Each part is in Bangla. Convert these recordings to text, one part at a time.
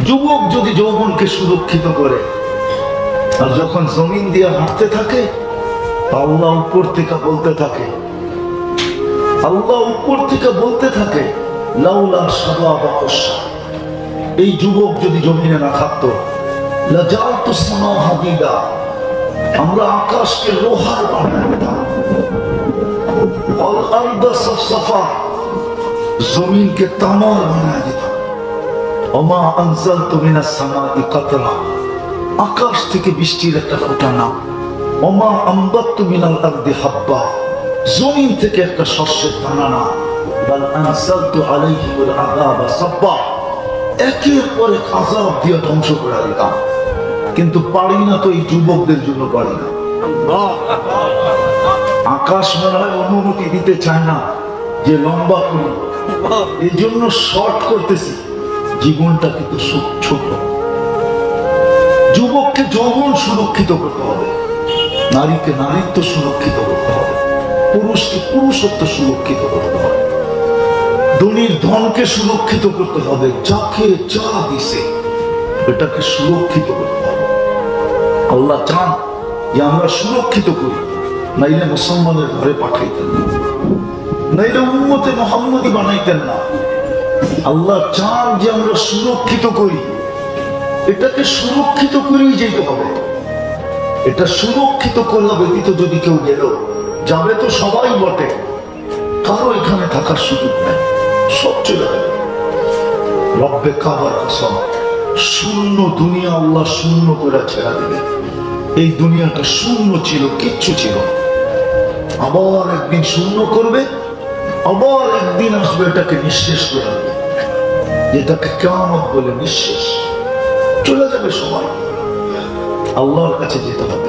যুবক যদি যৌবনকে সুরক্ষিত করে আর যখন জমিন দিয়ে হাঁটতে থাকে, আল্লাহ উপর থেকে বলতে থাকে, আল্লাহ উপর থেকে বলতে থাকে, লাউলা শাবাব আকশা, এই যুবক যদি জমিনে না থাকতো, লাজালতু সামা হাদিদা, আমরা আকাশকে লোহার বানায় দিতাম, আল আরদা সাফসাফা, জমিনকে তামার বানায় দিতাম, ওমা আনজালতু মিনাস সামাই কাতরা, আকাশ থেকে বৃষ্টির একটা ফোঁটা না, ওমা আম্বাততু মিনাল আরদি হাব্বা, জমিন থেকে একটা শস্যের দানা না, বাল আনজালতু আলাইহিল আযাবা সাব্বা, একের পর এক আযাব দিয়ে ধ্বংস করে দিতাম। কিন্তু পারি না তো, এই যুবকদের জন্য পারি না। আকাশ মনে হয় অনুমতি দিতে চায় না যে লম্বা করি, এই জন্য শর্ট করতেছি। জীবনটা কিন্তু ছোট। যুবককে যৌবন সুরক্ষিত করতে হবে, নারীকে নারীত্ব সুরক্ষিত করতে হবে, পুরুষকে পুরুষত্ব সুরক্ষিত করতে হবে, ধনীর ধনকে সুরক্ষিত করতে হবে, যাকে যা দিছে এটাকে সুরক্ষিত করতে হবে। আল্লাহ চান যে আমরা সুরক্ষিত করি, নাইলে মুসলমানের ঘরে পাঠাইতেন না, নাইলে উম্মতে মুহাম্মদী বানাইতেন না। আল্লাহ চান যে আমরা সুরক্ষিত করি, এটাকে সুরক্ষিত করেই যেতে হবে। এটা সুরক্ষিত করা ব্যতীত যদি কেউ গেল, যাবে তো সবাই বটে, কারো এখানে থাকার সুযোগ নেই, সব চলে যাবে। রব্বে কাবার কসম, শূন্য দুনিয়া আল্লাহ শূন্য করে ছেড়া দিবে। এই দুনিয়াটা শূন্য ছিল, কিচ্ছু ছিল, আবার একদিন শূন্য করবে, আবার একদিন আসবে এটাকে নিঃশেষ করে দেবে, যেটাকে কিয়ামত বলে নিঃশেষ। চলে যাবে সবাই, আল্লাহর কাছে যেতে হবে।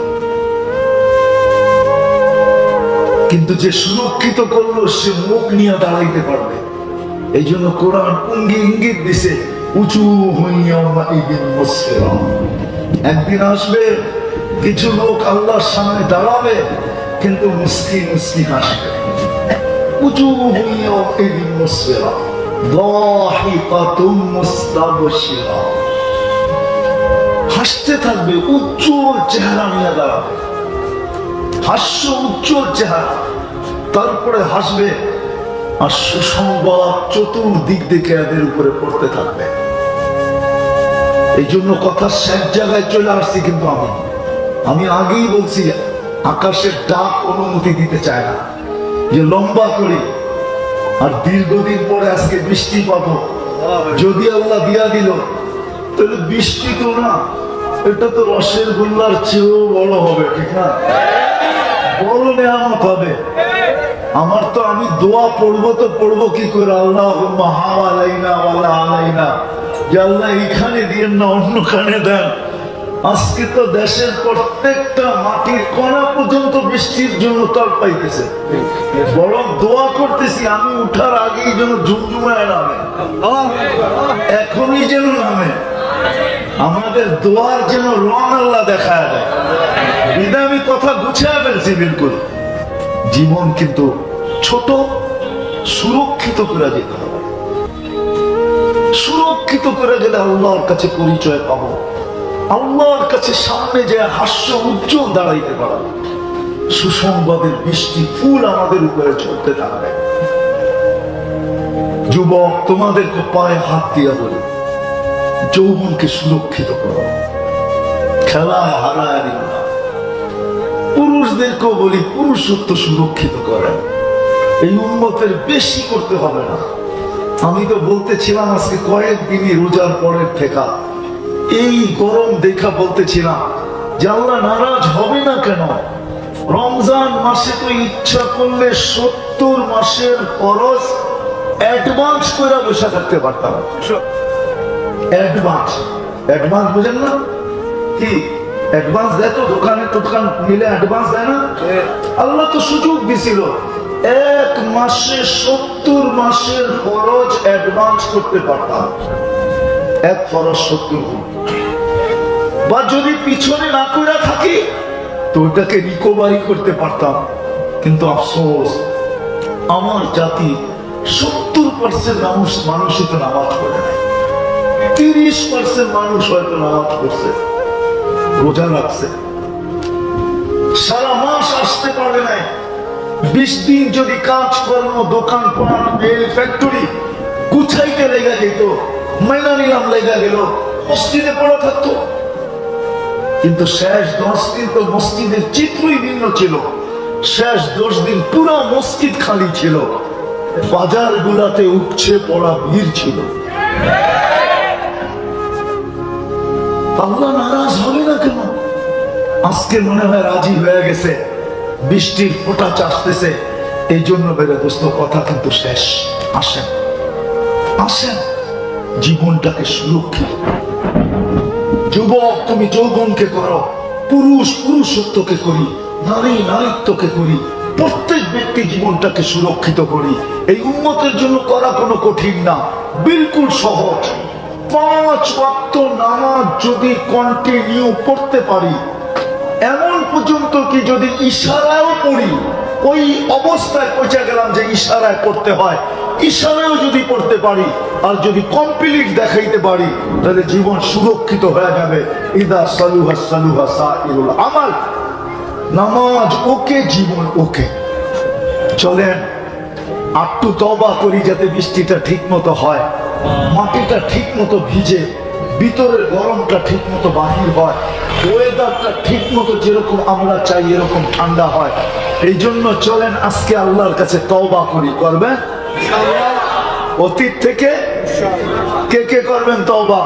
কিন্তু যে সুরক্ষিত করলো সে মুখ নিয়ে দাঁড়াইতে পারবে। এই জন্য কোরআন ইঙ্গিত দিছে, উঁচু হইয়া একদিন আসবে কিছু লোক আল্লাহর সামনে দাঁড়াবে, কিন্তু মুসকি মুসকি হাসবে। উঁচু হইয়া হাসতে থাকবে, উজ্জ্বল চেহারা নিয়ে দাঁড়াবে, হাস্য উজ্জ্বল চেহারা, তারপরে হাসবে আর সুসংবাদ চতুর্দিক থেকে এদের উপরে পড়তে থাকবে। এই জন্য কথা শেষ জায়গায় চলে আসছি, কিন্তু আমি আগেই বলছি, আকাশের ডাক অনুমতি দিতে চায় না যে লম্বা করি আর দীর্ঘদিন পরে আজকে বৃষ্টি পাবো। যদি আল্লাহ দিয়া দিল, তাহলে বৃষ্টি তো না, এটা তো রসের গোল্লার চেয়েও বড় হবে, ঠিক না? বড় নেয়ামত হবে। আমার তো আমি দোয়া পড়বো তো পড়বো কি করে, আল্লাহুম্মা হাওয়ালাইনা ওয়ালা আলাইনা, যে আল্লাহ এইখানে দিয়েন না, অন্য খানে দেন। আজকে তো দেশের প্রত্যেকটা মাটির কণা পর্যন্ত বৃষ্টির জন্য তল পাইতেছে। বরং দোয়া করতেছি আমি উঠার আগেই যেন ঝুমঝুমায় নামে, এখনই যেন নামে, আমাদের দোয়ার যেন রং আল্লাহ দেখা দেয়। আমি কথা গুছিয়ে ফেলছি বিলকুল। জীবন কিন্তু ছোট, সুরক্ষিত করে যেতে হবে। সুরক্ষিত করে গেলে আল্লাহর কাছে পরিচয় পাবো, আল্লাহর কাছে সামনে যে হাস্য উজ্জ্বল দাঁড়াইতে পারো, সুসংবাদের বৃষ্টি ফুল আমাদের উপরে চলতে থাকবে। যুবক, তোমাদেরকে পায়ে হাত দিয়া বলি, যৌবনকে সুরক্ষিত করো, খেলায় হারায় দিও না। পুরুষদেরকেও বলি, পুরুষত্ব সুরক্ষিত করেন। এই উম্মতের বেশি করতে হবে না। আমি তো বলতেছিলাম আজকে কয়েকদিনই রোজার পরের থেকে, এই গরম দেখা বলতেছিলাম যে আল্লাহ নারাজ হবে না কেন? রমজান মাসে তো ইচ্ছা করলে 70 মাসের ফরজ অ্যাডভান্স করে বসে থাকতে পারতাম। অ্যাডভান্স বুঝেন না কি? অ্যাডভান্স দেয় তো, দোকানে দোকান মিলে অ্যাডভান্স দেয় না? আল্লাহ তো সুযোগ দিছিল, 1 মাসে 70 মাসের ফরজ অ্যাডভান্স করতে পারতাম। 1 ফরজ 70 গুণ, বা যদি পিছনে না করে থাকি তো ওটাকে রিকভারি করতে পারতাম। কিন্তু আফসোস, আমার জাতি 70% মানুষই তো নামাজ পড়ে নাই। 30% মানুষ হয়তো নামাজ পড়ছে, রোজা রাখছে, সারা মাস আসতে পারে নাই। 20 দিন যদি কাজকর্ম, দোকান পাট, মেল, ফ্যাক্টরি গুছাইতে লেগে যেত, মাইনা নিলাম লেগে গেল, মসজিদে পড়া থাকতো। কিন্তু শেষ 10 দিন তো মসজিদের চিত্রই ভিন্ন ছিল। শেষ 10 দিন পুরো মসজিদ খালি ছিল, বাজার গুলাতে উপচে পড়া ভিড় ছিল। আল্লাহ নারাজ হবে না কেন? আজকে মনে হয় রাজি হয়ে গেছে, বৃষ্টির ফোঁটা চাষতেছে, এই জন্য বেড়ে দোস্ত কথা কিন্তু শেষ। আসেন আসেন, জীবনটাকে সুরক্ষিত। যুবক তুমি যৌবনকে করো, পুরুষ পুরুষত্বকে করি, নারী নারীত্বকে করি, প্রত্যেক ব্যক্তি জীবনটাকে সুরক্ষিত করি। এই উম্মতের জন্য করা কোনো কঠিন না, বিলকুল সহজ। 5 ওয়াক্ত নামাজ যদি কন্টিনিউ পড়তে পারি, এমন পর্যন্ত কি যদি ইশারায়ও পড়ি, ওই অবস্থায় পৌঁছে গেলাম যে ইশারায় পড়তে হয়, ইশারায়ও যদি পড়তে পারি আর যদি কমপ্লিট দেখাইতে পারি, তাহলে জীবন সুরক্ষিত হয়ে যাবে। ইদা সালুহা সালুহা সাইরুল আমাল। নামাজ ওকে, জীবন ওকে। চলেন একটু তওবা করি, যাতে বৃষ্টিটা ঠিক মতো হয়, মাটিটা ঠিক মতো ভিজে, ভিতরের গরমটা ঠিক মতো বাহির হয়, ওয়েদারটা ঠিক মতো যেরকম আমরা চাই এরকম ঠান্ডা হয়। এই জন্য চলেন আজকে আল্লাহর কাছে তওবা করি। করবেন অতীত থেকে? কে কে করবেন তওবা?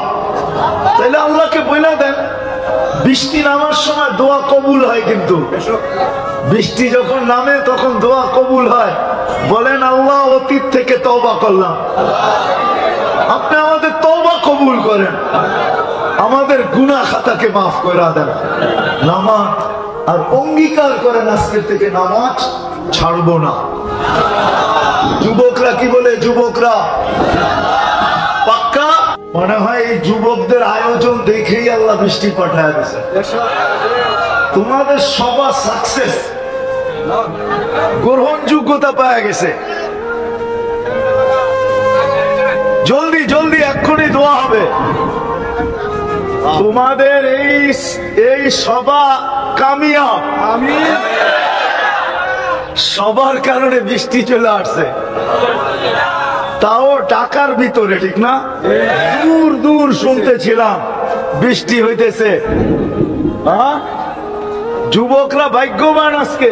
তাহলে আল্লাহকে বলে দেন, বৃষ্টি নামার সময় দোয়া কবুল হয়, কিন্তু বৃষ্টি যখন নামে তখন দোয়া কবুল হয়। বলেন আল্লাহ অতীত থেকে তওবা করলাম, আপনি আমাদের তওবা কবুল করেন, আমাদের গুনাহ খাতাকে মাফ করে দেন। নামাজ আর অঙ্গীকার করেন আজকে থেকে নামাজ ছাড়বো না। যুবকরা কি বলে? যুবকরা পাক্কা? মনে হয় এই যুবকদের আয়োজন দেখেই আল্লাহ বৃষ্টি পাঠায় দিয়েছে। তোমাদের সবার সাকসেস, গ্রহণযোগ্যতা পাওয়া গেছে। জলদি জলদি এক্ষুনি দোয়া হবে। তোমাদের এই সভা কামিয়াব, সবার কারণে বৃষ্টি চলে আসছে, তাও ঢাকার ভিতরে, ঠিক না? দূর দূর শুনতেছিলাম বৃষ্টি হইতেছে। যুবকরা ভাগ্যবান আজকে।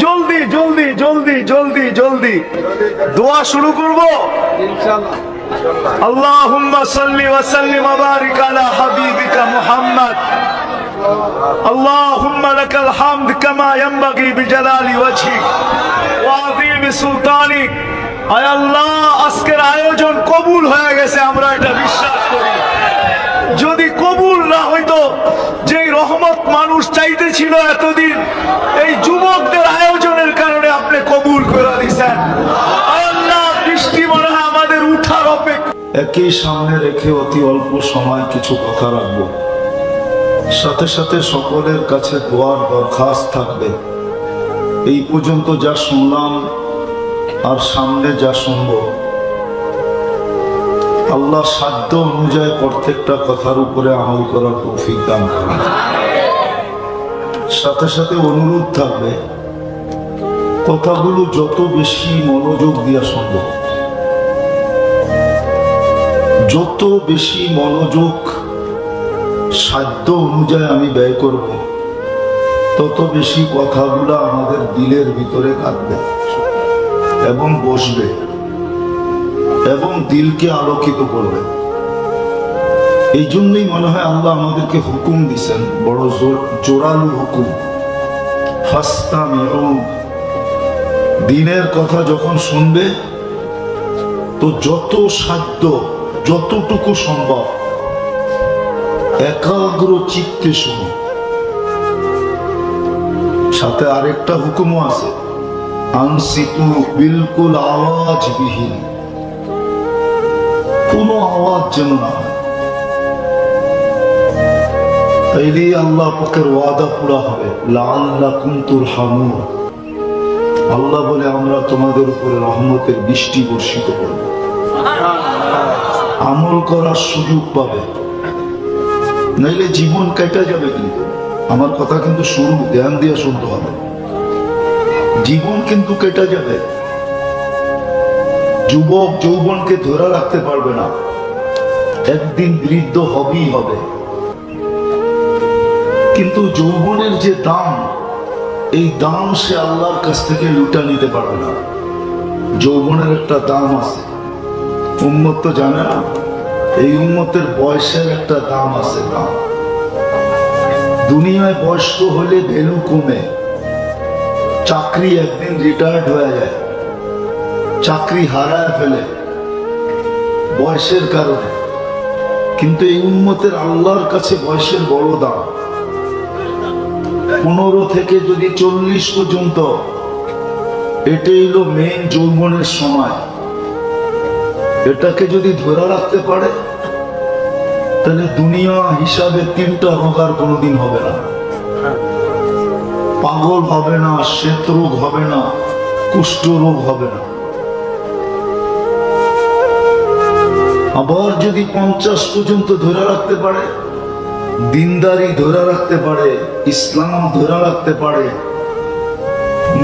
জলদি জলদি জলদি জলদি জলদি দোয়া শুরু করবো ইনশাআল্লাহ। আল্লাহুম্মা সাল্লি ওয়া সাল্লিম ওয়া বারিক আলা হাবিবিকা মুহাম্মদ। আল্লাহুম্মা লাকাল হামদ কামা ইয়ানবাগি বিজালালি ওয়াজহিক ওয়া আযীমি সুলতানিক। আয় আল্লাহ, আজকের আয়োজন কবুল হয়ে গেছে, আমরা এটা বিশ্বাস করি। যদি কবুল না হইতো, যে রহমত মানুষ চাইতেছিল এতদিন, এই যুবকদের আয়োজনের কারণে আপনি কবুল করে দিয়েছেন। আল্লাহ, বৃষ্টি মনে হয় আমাদের উঠার অপেক্ষা। একই সামনে রেখে অতি অল্প সময় কিছু কথা রাখবো, সাথে সাথে সকলের কাছে দোয়ার দরখাস্ত থাকবে। এই পর্যন্ত যা শুনলাম আর সামনে যা শুনবো, আল্লাহ সাধ্য অনুযায়ী প্রত্যেকটা কথার উপরে আমল করার তৌফিক দান করেন। সাথে সাথে অনুরোধ থাকবে, কথাগুলো যত বেশি মনোযোগ দিয়া শুনব, যত বেশি মনোযোগ সাধ্য অনুযায়ী আমি ব্যয় করব, তত বেশি কথাগুলো আমাদের দিলের ভিতরে কাটবে এবং বসবে এবং দিলকে আলোকিত করবে। এই জন্যই মনে হয় আল্লাহ আমাদেরকে হুকুম দিচ্ছেন, বড় জোরালো হুকুম, ফাস্তামিউ। দিনের কথা যখন শুনবে তো যত সাধ্য, যতটুকু সম্ভব একাগ্র চিত্তে শুনো। সাথে আরেকটা হুকুমও আছে, আনসিতু, বিলকুল আওয়াজ বিহীন, কোনো আওয়াজ যেন না হয়। তাইলেই আল্লাহ পাকের ওয়াদা পুরা হবে, লাআল্লাকুম তুরহামুন। আল্লাহ বলে আমরা তোমাদের উপরে রহমতের বৃষ্টি বর্ষিত করব। আমল করার সুযোগ পাবে, নাইলে জীবন কেটে যাবে। কিন্তু আমার কথা কিন্তু শুরু ধ্যান দিয়ে শুনতে হবে, জীবন কিন্তু কেটে যাবে। যুবক যৌবনকে ধরে রাখতে পারবে না, একদিন বৃদ্ধ হবেই হবে। কিন্তু যৌবনের যে দাম, এই দাম সে আল্লাহর কাছ থেকে লুটা নিতে পারবে না। যৌবনের একটা দাম আছে, উম্মত তো জানে না। এই উম্মতের বয়সের একটা দাম আছে, দাম। দুনিয়ায় বয়স্ক হলে ভ্যালু কমে, চাকরি একদিন রিটায়ার্ড হয়ে যায়, চাকরি হারায় ফেলে বয়সের কারণে। কিন্তু এই উম্মতের আল্লাহর কাছে বয়সের বড় দাম। 15 থেকে যদি 40 পর্যন্ত, এটাই হলো মেইন যৌবনের সময়। এটাকে যদি ধরে রাখতে পারে, তাহলে দুনিয়া হিসাবে 3টা রোগ আর কোনোদিন হবে না। পাগল হবে না, শ্বেত রোগ হবে না, কুষ্ঠ রোগ হবে না। আবার যদি 50 পর্যন্ত ধরে রাখতে পারে, দিনদারি ধরে রাখতে পারে, ইসলাম ধরে রাখতে পারে,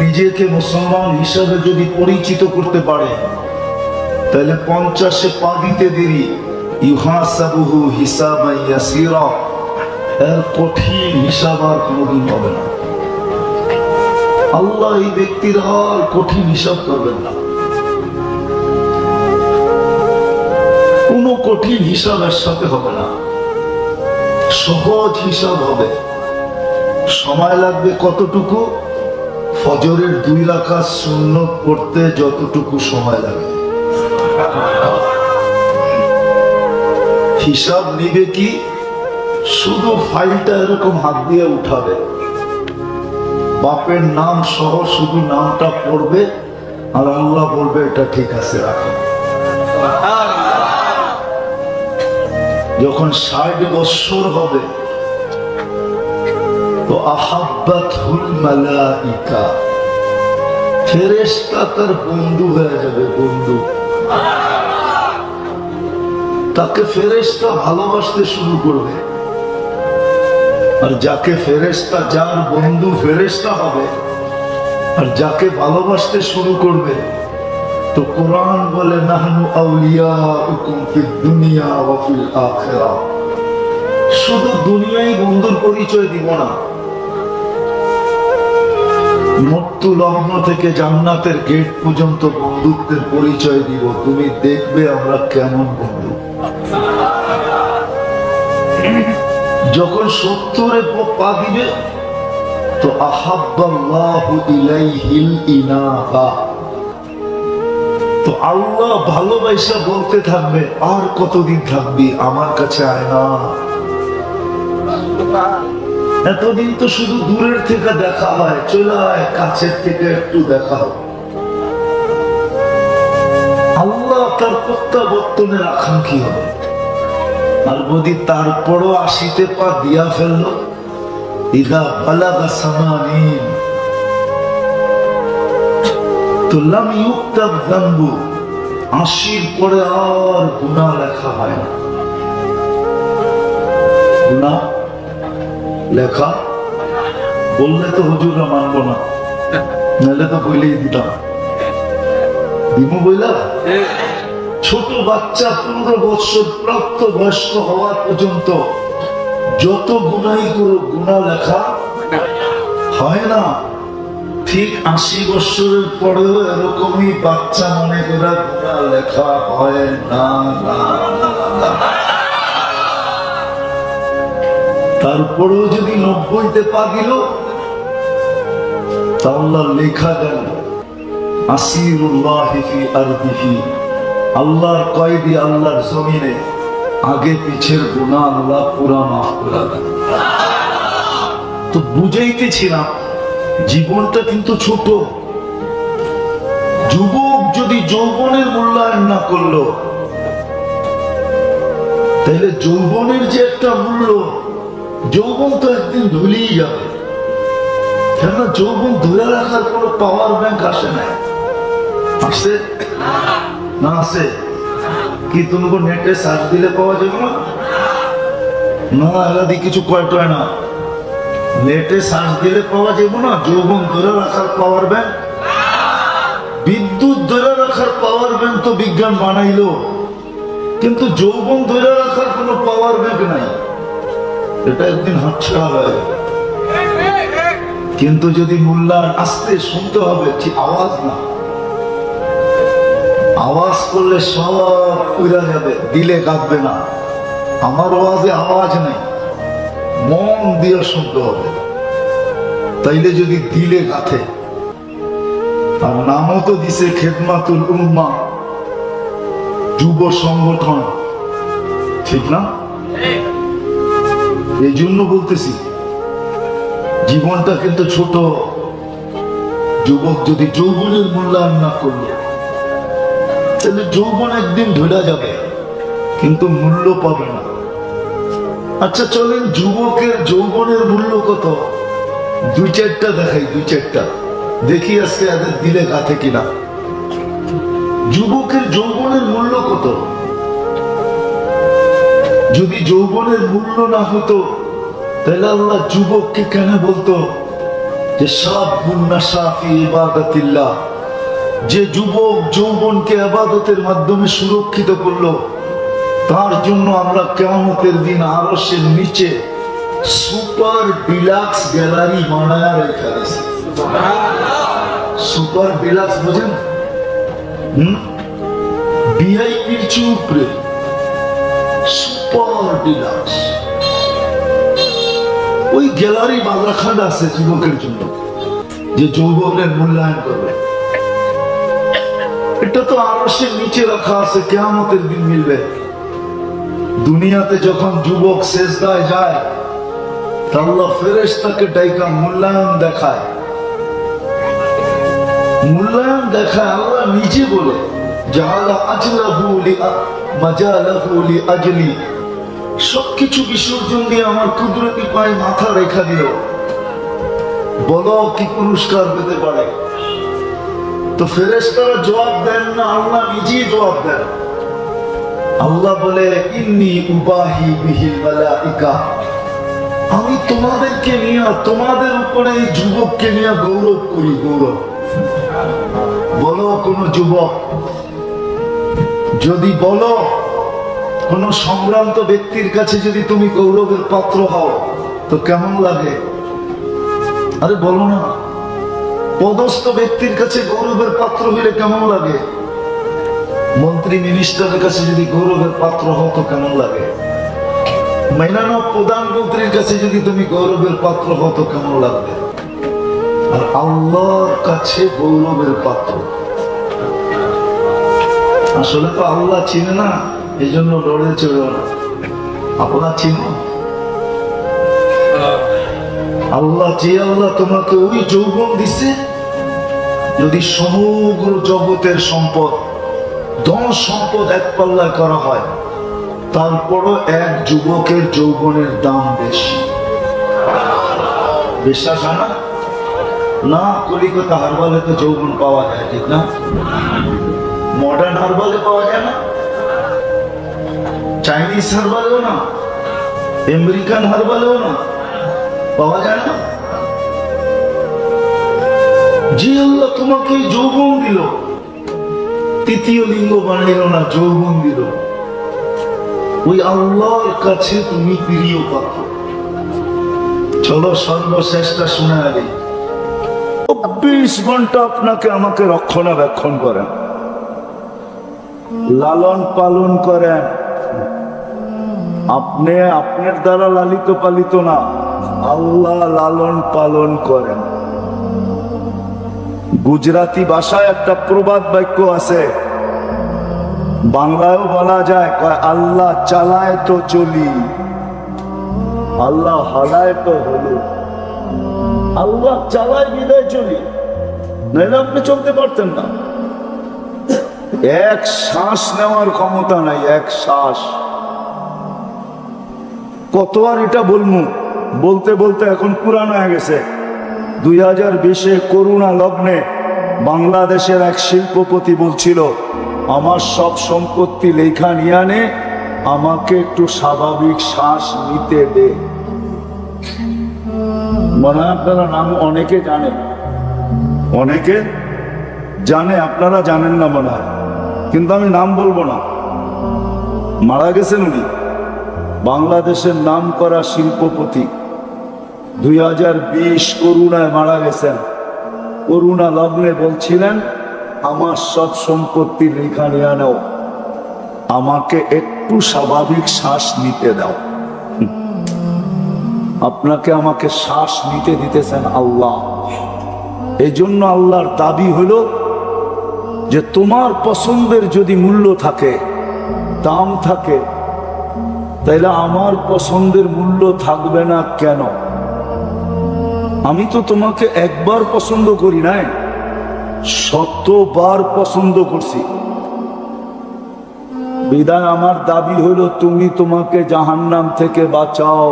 নিজেকে মুসলমান হিসাবে যদি পরিচিত করতে পারে, তাহলে 50-এ পা দিতে দেরি। ইউহাসাবুহু হিসাবান ইয়াসীরা, এর কঠিন হিসাব আর কোনোদিন হবে না। আল্লাহ এই ব্যক্তির আর কঠিন হিসাব করবেন না, কোনো কঠিন হিসাব এর সাথে হবে না, সহজ হিসাব হবে। সময় লাগবে কতটুকু? ফজরের 2 রাকাত সুন্নত পড়তে যতটুকু সময় লাগে। হিসাব নিবে কি? শুধু ফাইলটা এরকম হাত দিয়ে উঠাবে, বাপের নাম সহ শুধু নামটা পড়বে, আর আল্লাহ বলবে এটা ঠিক আছে, রাখো। যখন 60 বছর হবে, তো আহাব্বাতুল মালাইকা, ফেরেশতা তার বন্ধু হয়ে যাবে, বন্ধু। তাকে ফেরেশতা ভালোবাসতে শুরু করবে। আর যাকে ফেরেশতা, যার বন্ধু ফেরেশতা হবে, আর যাকে ভালোবাসতে শুরু করবে, তো কোরআন বলে নাহনু আউলিয়াউকুম ফিদ দুনিয়া ওয়া ফিল আখিরাহ। শুধু দুনিয়ায় বন্ধুর পরিচয় দিব না, মৃত্যু লগ্ন থেকে জান্নাতের গেট পর্যন্ত বন্ধুত্বের পরিচয় দিব। তুমি দেখবে আমরা কেমন বন্ধু। যখন 70-এ পা দিবে, তো আহাব্বাল্লাহু ইলাইহিল ইনাবা, তো আল্লাহ ভালোবাসা বলতে থাকবে, আর কতদিন থাকবি আমার কাছে, আয় না। এতদিন তো শুধু দূরের থেকে দেখা হয়, চলে আয় কাছের থেকে একটু দেখা হয়। আল্লাহ তার প্রত্যাবর্তনের আকাঙ্ক্ষী হবে। আর যদি তারপরও 80-তে পা দিয়া ফেললো, ইদা বালাগা সামানিন, তো লাম ইউক্তাব যানবু, 80-র পরে আর গুনাহ লেখা হয় না। গুনাহ লেখা বললে তো হুজুররা মানবো না, নাহলে তো বইলেই দিতাম। দিমু বইলা? ছোট বাচ্চা 15 বছর প্রাপ্ত বয়স্ক হওয়া পর্যন্ত যত গুনাই করো, গুনাহ লেখা হয় না। ঠিক 80 বছরের পরেও এরকমই বাচ্চা মনে করে গুনাহ লেখা হয় না। তারপরেও যদি 90-তে পা দিল, তাহলে লেখা দেন আসিরুল্লাহি ফি আরদিহি, আল্লাহর কয়েদি আল্লাহর জমিনে, আগে পিছের গুনাহ আল্লাহ পুরা মাফ করে দেন। তো বুঝাইতেছিলাম, জীবনটা কিন্তু ছোট। যুবক যদি যৌবনের মূল্যায়ন না করলো, তাহলে যৌবনের যে একটা মূল্য, যৌবন তো একদিন ভুলেই যাবে। কেননা যৌবন ধরে রাখার কোনো পাওয়ার ব্যাংক আসে না, আসে না? আসে? কি তুমি নেটে সার্চ দিলে পাওয়া যাবে না? না, এরা দিয়ে কিছু কয় না। নেটে সার্চ দিলে পাওয়া যাবে না। যৌবন ধরে রাখার পাওয়ার ব্যাংক, বিদ্যুৎ ধরে রাখার পাওয়ার ব্যাংক তো বিজ্ঞান বানাইলো, কিন্তু যৌবন ধরে রাখার কোনো পাওয়ার ব্যাংক নাই। এটা একদিন হাতছাড়া হয়। কিন্তু যদি মূল্যায়ন আসতে শুনতে হবে, ঠিক আওয়াজ না। আওয়াজ করলে সব উড়া যাবে, দিলে কাঁদবে না। আমার আওয়াজে আওয়াজ নেই, মন দিয়ে শুনতে হবে। তাইলে যদি দিলে গাথে। আর নামও তো দিছে খেদমাতুল উম্মাহ, যুব সংগঠন, ঠিক না? এই জন্য বলতেছি জীবনটা কিন্তু ছোট। যুবক যদি যৌবনের মূল্যায়ন না করলো, তাহলে যৌবন একদিন ধরা যাবে, কিন্তু মূল্য পাবে না। আচ্ছা চলেন, যুবকের যৌবনের মূল্য কত? দুই চারটা দেখাই, দুই চারটা দেখি আজকে এদের দিলে গাথে কিনা। যুবকের যৌবনের মূল্য কত? যদি যৌবনের মূল্য না হতো, তাহলে আল্লাহ যুবককে কেন বলতো যে শাবুন নাশা ফি ইবাদাতিল্লাহ? যে যুবক যৌবনকে ইবাদতের মাধ্যমে সুরক্ষিত করলো, তার জন্য আমরা কিয়ামতের দিন আরশের নিচে সুপার ডিলাক্স গ্যালারি বানায়া রেখে দিয়েছি। সুপার ডিলাক্স বুঝেন? ভিআইপির চেয়ে উপরে সুপার ডিলাক্স ওই গ্যালারি বাজারখান্ড আছে যুবকের জন্য, যে যৌবনের মূল্যায়ন করবে। এটা তো আরশের নিচে রাখা আছে, কিয়ামতের দিন মিলবে। দুনিয়াতে যখন যুবক সেজদায় যায়, আল্লাহ ফেরেশতাকে ডাইকা মূল্যায়ন দেখায়। মূল্যায়ন দেখায় আল্লাহ নিজে বলে, জাআলা আজলাহু মাজালাহু লিআজলি, সবকিছু বিসর্জন দিয়ে আমার কুদরতি পায়ে মাথা রেখা দিল, বলো কি পুরস্কার পেতে পারে? তো ফেরেশতারা জবাব দেন না, আল্লাহ নিজেই জবাব দেন। আল্লাহ বলে, ইন্নী উবাহি বিহিল মালাইকা, আমি তোমাদেরকে নিয়ে, তোমাদের উপরে এই যুবককে নিয়ে গৌরব করি। গৌরব বলো কোন যুবক, যদি বলো কোন সম্ভ্রান্ত ব্যক্তির কাছে যদি তুমি গৌরবের পাত্র হও, তো কেমন লাগে? আরে বলো না। পদস্থ ব্যক্তির কাছে গৌরবের পাত্র হইলে কেমন লাগে? মন্ত্রী মিনিস্টারের কাছে যদি গৌরবের পাত্র হও, তো কেমন লাগে? মাননীয় প্রধানমন্ত্রীর কাছে যদি তুমি গৌরবের পাত্র হও, তো কেমন লাগবে? আর আল্লাহর কাছে গৌরবের পাত্র। আসলে তো আল্লাহ চিনে না, এই জন্য লড়ে চড়ে না। আপনার চিনো আল্লাহ, যে আল্লাহ তোমাকে ওই যৌবন দিছে, যদি সমগ্র জগতের সম্পদ, ধন সম্পদ এক পাল্লায় করা হয়, তারপরও এক যুবকের যৌবনের দাম বেশি। বিশ্বাস হয় না? না, কলিকাতা হারবালে তো যৌবন পাওয়া যায়, ঠিক না? মডার্ন হারবালে পাওয়া যায় না, চাইনিজ হারবালেও না, আমেরিকান হারবালেও না, পাওয়া যায় না। যে আল্লাহ তোমাকে যৌবন দিল, তৃতীয় লিঙ্গ বানাইল না, যৌবন দিল, ওই আল্লাহর কাছে তুমি প্রিয় পাত্র। চলো সর্বশ্রেষ্ঠটা শুনে আগে 24 ঘন্টা আপনাকে আমাকে রক্ষণাবেক্ষণ করেন, লালন পালন করেন। আপনি আপনার দ্বারা লালিত পালিত না, আল্লাহ লালন পালন করেন। গুজরাটি ভাষায় একটা প্রবাদ বাক্য আছে, বাংলায়ও বলা যায়, আল্লাহ চালায় তো চলি, আল্লাহ হালায় তো হলো। আল্লাহ চালায় বিদায় চলি, নাইলে আপনি চলতে পারতেন না। এক শ্বাস নেওয়ার ক্ষমতা নাই, এক শ্বাস। কত আর এটা বলবো, বলতে বলতে এখন পুরানো হয়ে গেছে। 2020-এ করোনা লগ্নে বাংলাদেশের এক শিল্পপতি বলছিল, আমার সব সম্পত্তি লেখা নিয়ে আনে, আমাকে একটু স্বাভাবিক শ্বাস নিতে দে। মনে হয় আপনারা নাম অনেকে জানেন, অনেকে জানে, আপনারা জানেন না মনে হয়, কিন্তু আমি নাম বলবো না। মারা গেছেন উনি, বাংলাদেশের নাম করা শিল্পপতি। 2020 করোনায় মারা গেছেন। করোনা লগ্নে বলছিলেন, আমার সব সম্পত্তি লেখা নিয়ে নাও, আমাকে একটু স্বাভাবিক শ্বাস নিতে দাও। আপনাকে আমাকে শ্বাস নিতে দিতেছেন আল্লাহ। এই জন্য আল্লাহর দাবি হলো যে তোমার পছন্দের যদি মূল্য থাকে, দাম থাকে, তাইলে আমার পছন্দের মূল্য থাকবে না কেন? আমি তো তোমাকে একবার পছন্দ করি নাই, শতবার পছন্দ করছি। বিধায় আমার দাবি হলো তুমি তোমাকে জাহান্নাম থেকে বাঁচাও।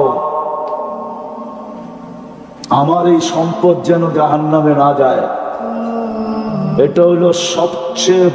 আমার এই সম্পদ যেন জাহান্নামে না যায়, এটা হলো সবচেয়ে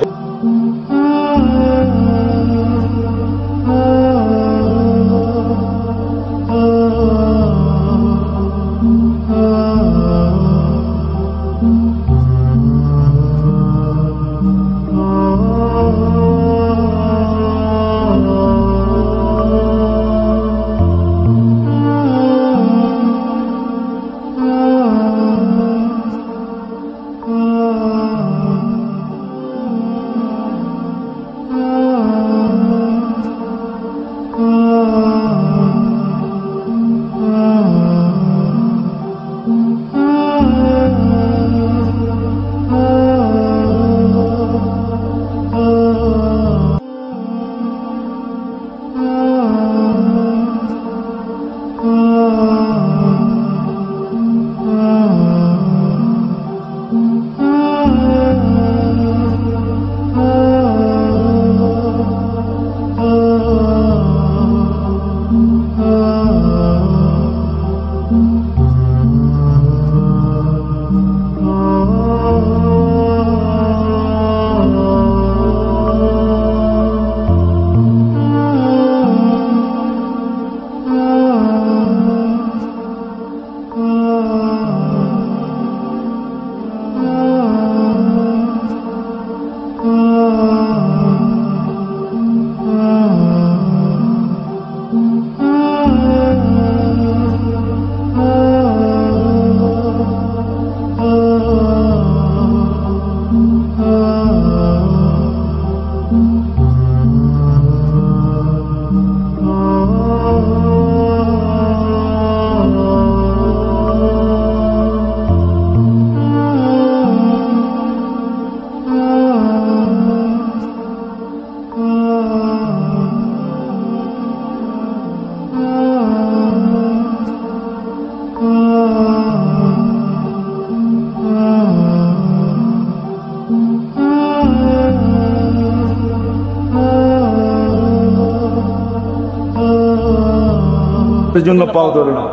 জন্য পাও ধরে না।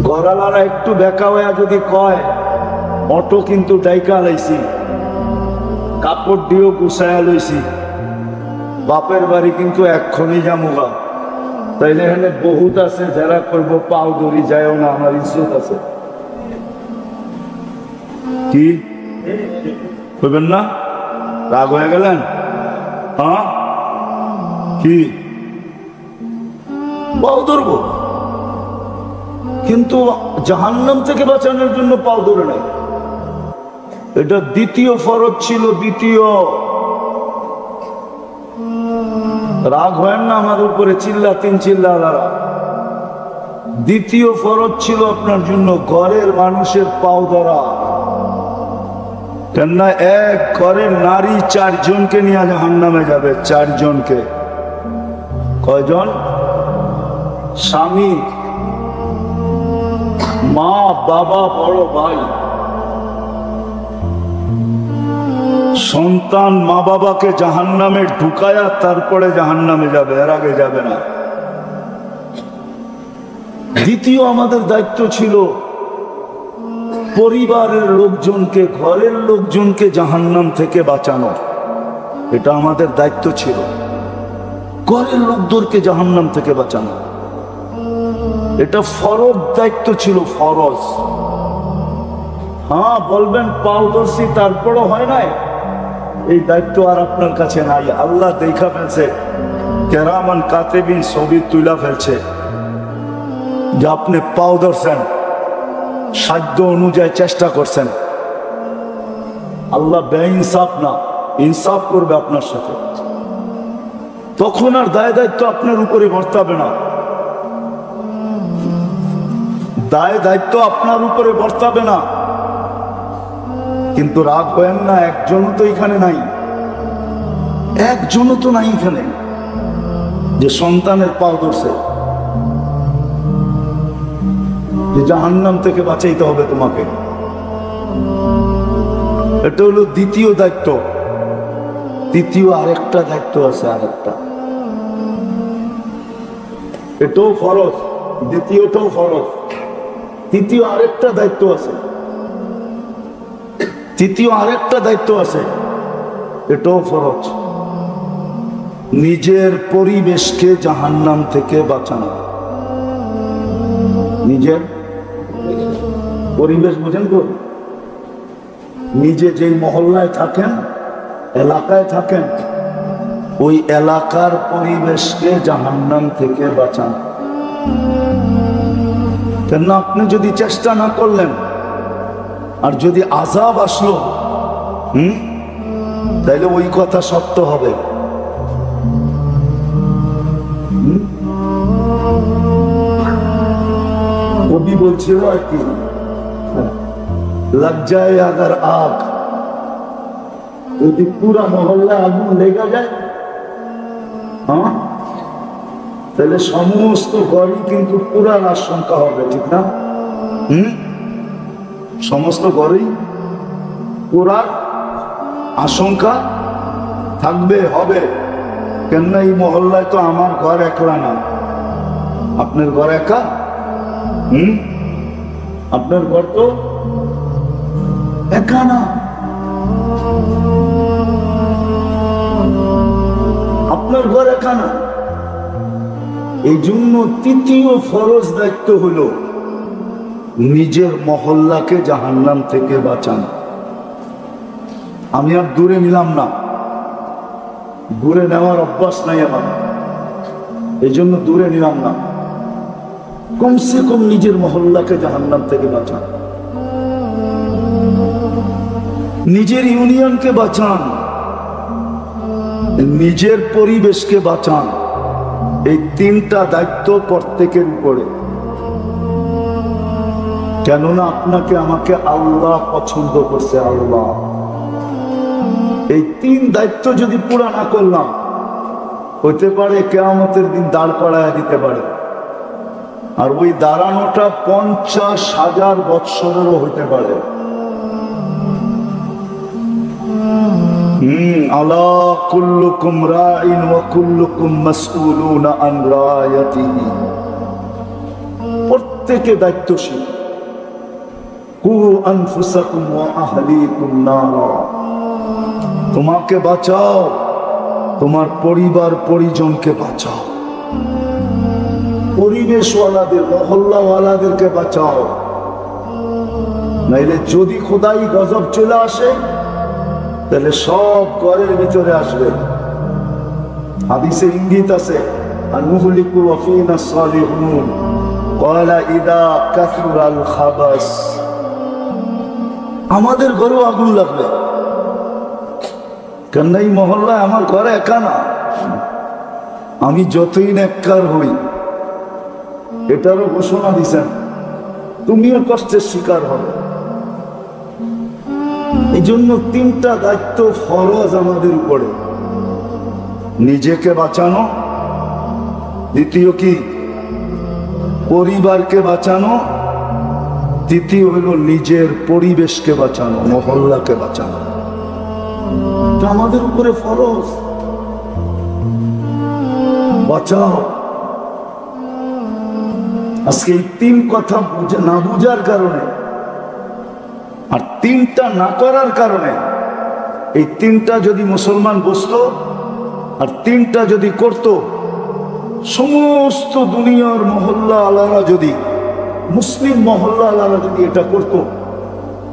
ঘরালারা একটু বেকা হয়ে যদি কয় অটো কিন্তু ডাইকা লাইছি, কাপড় দিয়েও গুছায়া লইছি, বাপের বাড়ি কিন্তু এক্ষণই যামুগা, তাইলে এখানে বহুত আছে যারা করব পাও ধরি যায়ও না, আমার ইজ্জত আছে। কি করবেন না? রাগ হয়ে গেলেন? হ্যাঁ, কি পাও ধরবো, কিন্তু জাহান্নাম থেকে বাঁচানোর জন্য পাও ধরে নাই। এটা দ্বিতীয় ফরজ ছিল। দ্বিতীয়, রাগ হয় না আমার উপরে, চিল্লালারা। দ্বিতীয় ফরজ ছিল আপনার জন্য ঘরের মানুষের পাও ধরা। কেননা এক ঘরের নারী 4 জনকে নিয়ে জাহান্নামে যাবে। 4 জনকে। কয়জন? স্বামী, মা, বাবা, বড় ভাই, সন্তান মা বাবাকে জাহান্নামে ঢুকায়া তারপরে জাহান্নামে যাবে, এর আগে যাবে না। দ্বিতীয় আমাদের দায়িত্ব ছিল পরিবারের লোকজনকে, ঘরের লোকজনকে জাহান্নাম থেকে বাঁচানো, এটা আমাদের দায়িত্ব ছিল। ঘরের লোকদেরকে জাহান্নাম থেকে বাঁচানো এটা ফরজ দায়িত্ব ছিল, ফরজ। হ্যাঁ বলবেন পাও ধরছি তারপরও হয় নাই, এই দায়িত্ব আর আপনার কাছে নাই। আল্লাহ দেখা ফেলছে, কেরামান কাতেবিন ছবি তুলা ফেলছে যে আপনি পাও ধরছেন, সাধ্য অনুযায়ী চেষ্টা করছেন। আল্লাহ বেইনসাফ না, ইনসাফ করবে আপনার সাথে। তখন আর দায় দায়িত্ব আপনার উপরে বর্তাবে না, দায় দায়িত্ব আপনার উপরে বর্তাবে না। কিন্তু রাগ হয়েন না, একজনও তো এখানে নাই, একজনও তো নাই এখানে যে সন্তানের পাও ধরছে, যে জাহান্নাম থেকে বাঁচাইতে হবে তোমাকে। এটা হলো দ্বিতীয় দায়িত্ব। তৃতীয় আরেকটা দায়িত্ব আছে, আরেকটা, এটাও ফরজ, দ্বিতীয়টাও ফরজ। তৃতীয় আরেকটা দায়িত্ব আছে, তৃতীয় আরেকটা দায়িত্ব আছে, এটাও ফরজ। নিজের পরিবেশকে জাহান্নাম থেকে বাঁচানো। নিজের পরিবেশ বুঝেন তো? নিজে যেই মহল্লায় থাকেন, এলাকায় থাকেন, ওই এলাকার পরিবেশকে জাহান্নাম থেকে বাঁচান। কেন আপনি যদি চেষ্টা না করলেন, আর যদি আযাব আসলো, তাইলে ওই কথা সত্য হবে। কবি বলছিল আর কি, লগ যায় আগার আগ, যদি পুরা মহল্লা আগুন লেগে যায়, হ্যাঁ, তাহলে সমস্ত ঘরই কিন্তু পুরার আশঙ্কা হবে, ঠিক না? সমস্ত ঘরেই পুরার আশঙ্কা থাকবে, হবে। কেননা এই মহল্লায় তো আমার ঘর একলা না, আপনার ঘর একা। আপনার ঘর তো একা না, আপনার ঘর একা না। এই জন্য তৃতীয় ফরজ দায়িত্ব হলো নিজের মহল্লাকে জাহান্নাম থেকে বাঁচান। আমি আর দূরে নিলাম না, দূরে নেওয়ার অভ্যাস নাই আমার, এই জন্য দূরে নিলাম না। কমসে কম নিজের মহল্লাকে জাহান্নাম থেকে বাঁচান, নিজের ইউনিয়নকে বাঁচান, নিজের পরিবেশকে বাঁচান। এই তিনটা দায়িত্ব প্রত্যেকের উপরে। কেননা আপনাকে আমাকে আল্লাহ পছন্দ করছে, আল্লাহ। এই তিন দায়িত্ব যদি পুরা না করলাম, হইতে পারে কিয়ামতের দিন দাঁড় করায় দিতে পারে, আর ওই দাঁড়ানোটা 50,000 বৎসরেরও হইতে পারে। আলা কুল্লুকুম রাইন ওয়া কুল্লুকুম মাসউলুনা আন রায়াতিহি। প্রত্যেকে দায়িত্বশীল। কু আনফুসাকুম ওয়া আহলিকুম নারা। তোমাকে বাঁচাও, তোমার পরিবার পরিজনকে বাঁচাও, পরিবেশওয়ালাদের, মহল্লাওয়ালাদেরকে বাঁচাও। নাইলে যদি খোদাই গজব চলে আসে, তাহলে সব ঘরের ভিতরে আসবে। হাদিসে ইঙ্গিত আছে, আনুহলিকু ওয়া ফীনা সালিহুন ক্বালা ইযা কাসুরাল খাবাস। আমাদের ঘরেও আগুন লাগবে। কেন এই মহল্লায় আমার ঘরে একা না, আমি যতই নেককার হই, এটারও ঘোষণা দিছেন, তুমিও কষ্টের শিকার হবে। এই জন্য তিনটা দায়িত্ব ফরজ আমাদের উপরে। নিজেকে বাঁচানো, দ্বিতীয় কি পরিবারকে বাঁচানো, তৃতীয় হলো নিজের পরিবেশকে বাঁচানো, মহল্লাকে বাঁচানো। এটা আমাদের উপরে ফরজ। বাঁচাও। আজকে এই তিন কথা না বুঝার কারণে আর তিনটা না করার কারণে, এই তিনটা যদি মুসলমান বসতো আর তিনটা যদি করত, সমস্ত দুনিয়ার মহল্লা আলারা যদি, মুসলিম মহল্লা আলারা যদি এটা করত,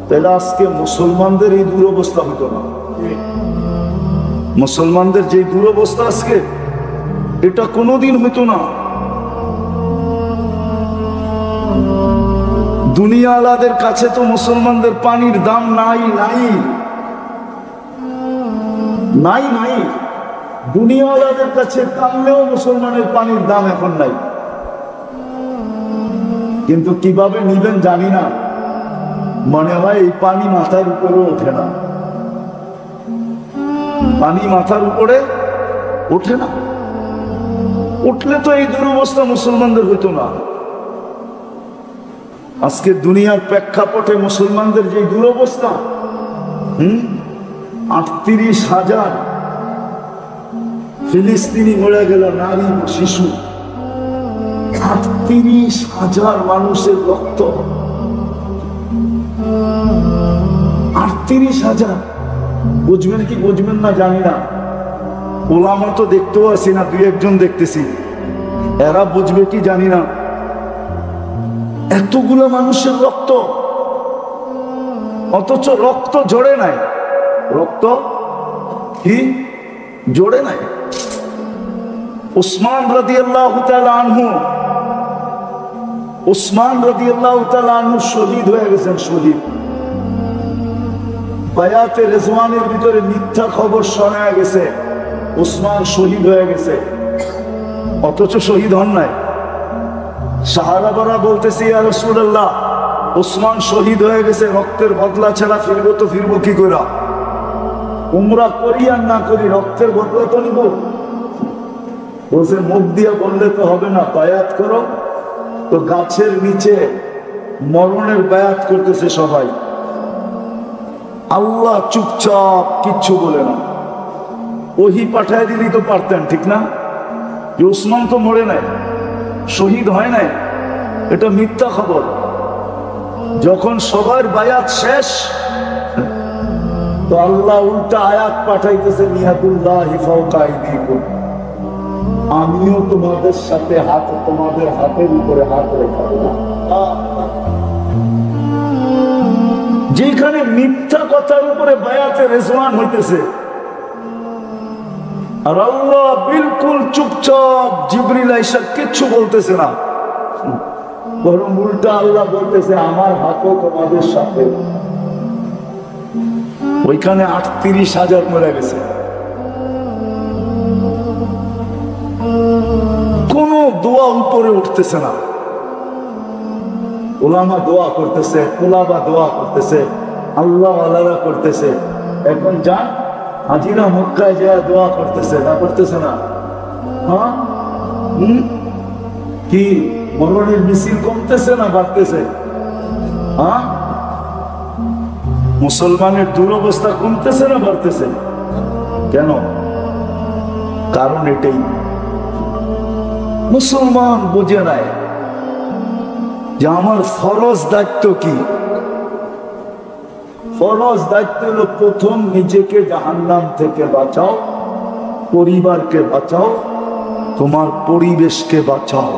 তাহলে আজকে মুসলমানদের এই দুরবস্থা হতো না। মুসলমানদের যে দুরবস্থা আজকে, এটা কোনোদিন হতো না। দুনিয়া আলাদের কাছে তো মুসলমানদের পানির দাম নাই নাই নাই নাই। দুনিয়া আলাদের কাছে কামলেও মুসলমানের পানির দাম এখন নাই। কিন্তু কিভাবে নিবেন জানি না, মনে হয় এই পানি মাথার উপরে ওঠে না, পানি মাথার উপরে ওঠে না। উঠলে তো এই দুরবস্থা মুসলমানদের হইতো না। আজকে দুনিয়ার প্রেক্ষাপটে মুসলমানদের যে দুরবস্থা, 38,000 ফিলিস্তিনি মরে গেল, নারী শিশু, 38,000 মানুষের রক্ত, 38,000। বুঝবেন কি বুঝবেন না জানি না, ওলামা তো দেখতেও আসি না, দুই একজন দেখতেছি, এরা বুঝবে কি জানি না। এতগুলো মানুষের রক্ত, অথচ রক্ত জড়ে নাই, রক্ত কি জড়ে নাই। উসমান রাদিয়াল্লাহু তাআলা আনহু, উসমান রাদিয়াল্লাহু তাআলা আনহু শহীদ হয়ে গেছেন, শহীদ। বায়াতে রিজওয়ানের ভিতরে মিথ্যা খবর শোনা গেছে, উসমান শহীদ হয়ে গেছে, অথচ শহীদ হন নাই। সাহাবারা বলতেছে, ইয়া রাসূলুল্লাহ, উসমান শহীদ হয়ে গেছে, রক্তের বদলা ছাড়া ফিরবো তো ফিরবো কি করে? উমরা করি আর না করি, রক্তের বদলা তো নিব। বলছে মুখ দিয়ে বললে তো হবে না, বায়াত করো। তো গাছের নিচে মরণের বায়াত করতেছে সবাই, আল্লাহ চুপচাপ, কিচ্ছু বলে না। ওহি পাঠায় দিলেই তো পারতেন, ঠিক না? যে উসমান তো মরে নাই, শহীদ হয় নাই, এটা মিথ্যা খবর। যখন সবার বায়াত শেষ, তো আল্লাহ উল্টা আয়াত পাঠাইতেছে, নিয়াতুল্লাহি ফাওকা আইদিকুম, আমিও তোমাদের সাথে হাত, তোমাদের হাতের উপরে হাত রেখে দিলাম। যেখানে মিথ্যা কথার উপরে বায়াতে রিজওয়ান হইতেছে, আর আল্লাহ বিলকুল চুপচাপ, জিবরিল আইসা কিচ্ছু বলতেছে না, বরং উল্টা আল্লাহ বলতেছে, আমার হাতও তোমাদের সাথে। ওইখানে 38,000 মরে গেছে, কোন দোয়া উপরে উঠতেছে না। ওলামা দোয়া করতেছে, কুলাবা দোয়া করতেছে, আল্লাহ আল্লাহ করতেছে। এখন যান হাজিরা মক্কায় যায় দোয়া করতেছে, না করতেছে না? হ্যাঁ, কি মরণের মিছিল কমতেছে না বাড়তেছে? হ্যাঁ, মুসলমানের দুরবস্থা কমতেছে না বাড়তেছে? কেন? কারণ এটাই, মুসলমান বুঝে নাই যে আমার ফরজ দায়িত্ব কি। ফরজ দায়িত্ব হলো প্রথম নিজেকে জাহান্নাম থেকে বাঁচাও, পরিবারকে বাঁচাও, তোমার পরিবেশকে বাঁচাও।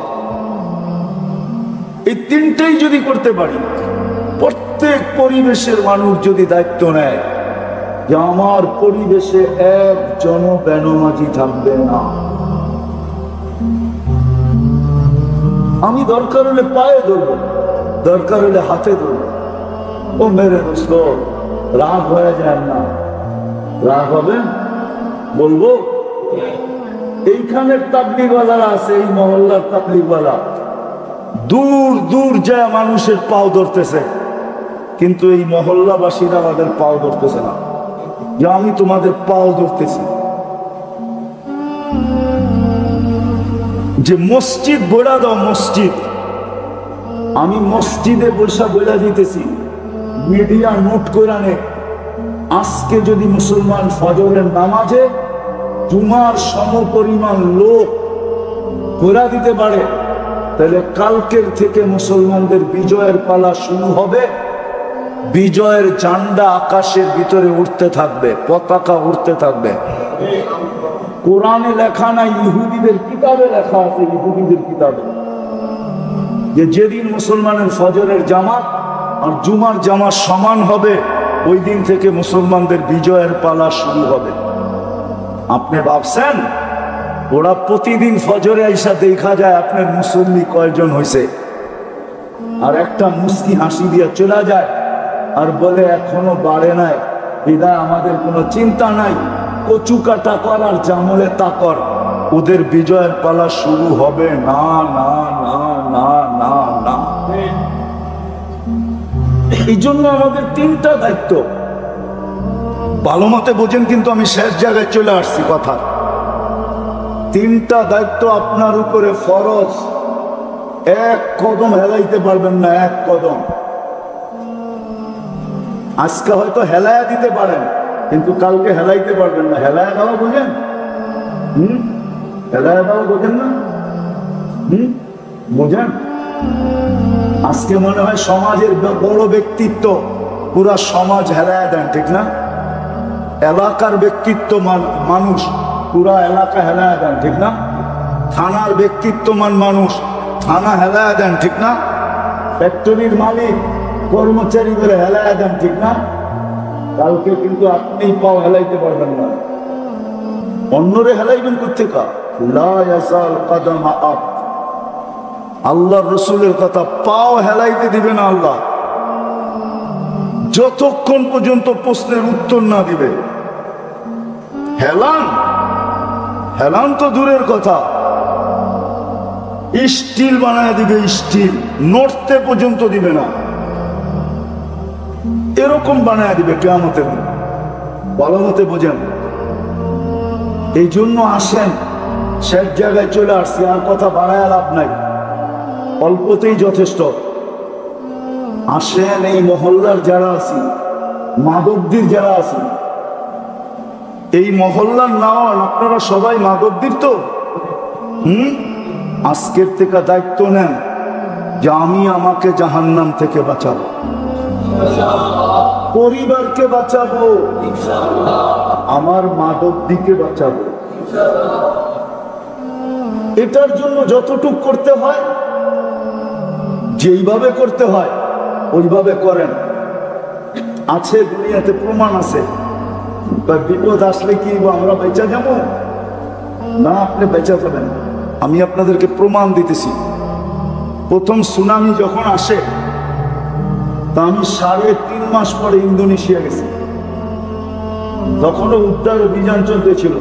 এই তিনটাই যদি করতে পারি, প্রত্যেক পরিবেশের মানুষ যদি দায়িত্ব নেয় যে আমার পরিবেশে একজন বেনামাজি থাকবে না, আমি দরকার হলে পায়ে ধরবো, দরকার হলে হাতে ধরবো। ও মেরে দোস্ত, রাগ হয়ে যায় না, রাগ হবে বলবো। এইখানের তাবলীগওয়ালারা আছে, এই মহল্লার তাবলীগওয়ালা দূর দূর যায় মানুষের পাও ধরতেছে, কিন্তু এই মহল্লাবাসীরা আমাদের পাও ধরতেছে না, যে আমি তোমাদের পাও ধরতেছি। যে মসজিদ বইলা দাও, মসজিদ, আমি মসজিদে বৈশা বইলা দিতেছি, মিডিয়া নোট করে নে, আজকে যদি মুসলমান ফজরের নামাজে জুমার সমপরিমাণ লোক করে দিতে পারে, তাহলে কালকের থেকে মুসলমানদের বিজয়ের পালা শুরু হবে। বিজয়ের ঝান্ডা আকাশের ভিতরে উঠতে থাকবে, পতাকা উঠতে থাকবে। কোরআনে লেখা নাই, ইহুদিদের কিতাবে লেখা আছে, ইহুদিদের কিতাবে, যে যেদিন মুসলমানের ফজরের জামাত আর জুমার জামাত সমান হবে, ওই দিন থেকে মুসলমানদের বিজয়ের পালা শুরু হবে। আপনি ভাবছেন ওরা প্রতিদিন ফজরে আইসা দেখা যায় আপনার মুসল্লি কয়জন হয়েছে, আর একটা মুস্কি হাসি দিয়ে চলে যায় আর বলে এখনো বাড়ে নাই, বিদায় আমাদের কোনো চিন্তা নাই, কচু কাটা কর আর জামলে তা কর, ওদের বিজয়ের পালা শুরু হবে না না না না না না। এই জন্য আমাদের তিনটা দায়িত্ব, ভালো মতে বোঝেন, কিন্তু আমি শেষ জায়গায় চলে আসছি কথা। তিনটা দায়িত্ব আপনার উপরে ফরজ, এক কদম হেলাইতে পারবেন না, এক কদম। আজকে হয়তো হেলায়া দিতে পারেন, কিন্তু কালকে হেলাইতে পারবেন না। হেলায়া দেওয়া বোঝেন? হেলায়া দেওয়া বোঝেন না? বোঝেন? আজকে মনে হয় সমাজের বড় ব্যক্তিত্ব, পুরা সমাজ হেলায়া দেন, ঠিক না? এলাকার ব্যক্তিত্বমান মানুষ, পুরা এলাকা হেলায়া দেন, ঠিক না? থানার ব্যক্তিত্বমান মানুষ, থানা হেলায়া দেন, ঠিক না? ফ্যাক্টরির মালিক কর্মচারী করে হেলায়া দেন, ঠিক না? কালকে কিন্তু আপনি পাও হেলাইতে পারবেন না, অন্যরে হেলাইবেন কোথেকে? লা ইয়াজাল কদমা আব, আল্লাহর রাসূলের কথা, পাও হেলাইতে দিবে না আল্লাহ যতক্ষণ পর্যন্ত প্রশ্নের উত্তর না দিবে। হেলান হেলান তো দূরের কথা, স্টিল বানায় দিবে, স্টিল নড়তে পর্যন্ত দিবে না, এরকম বানায় দিবে কিয়ামতের দিন। ভালো মতে বোঝেন। এই জন্য আসেন, শেষ জায়গায় চলে আসছি, আর কথা বাড়ায় লাভ নাই, অল্পতেই যথেষ্ট। আসেন, এই মহল্লার যারা আছি, মাধবদীর যারা আছি, এই মহল্লার নাম আপনারা সবাই মাধবদীর তো। আজকের থেকে দায়িত্ব নেন যে আমি আমাকে জাহান্নাম থেকে বাঁচাবো, পরিবারকে বাঁচাবো, আমার মাধবদীকে বাঁচাবো। এটার জন্য যতটুক করতে হয়, যেইভাবে করতে হয় ওইভাবে করেন। আছে দুনিয়াতে প্রমাণ আছে, বিপদ আসলে কি আমরা বেঁচে যাব না? আপনি বেঁচে যাবেন। আমি আপনাদেরকে প্রমাণ দিতেছি। প্রথম সুনামি যখন আসে, তা আমি 3.5 মাস পরে ইন্দোনেশিয়া গেছি, তখনও উদ্ধার অভিযান চলতেছিল,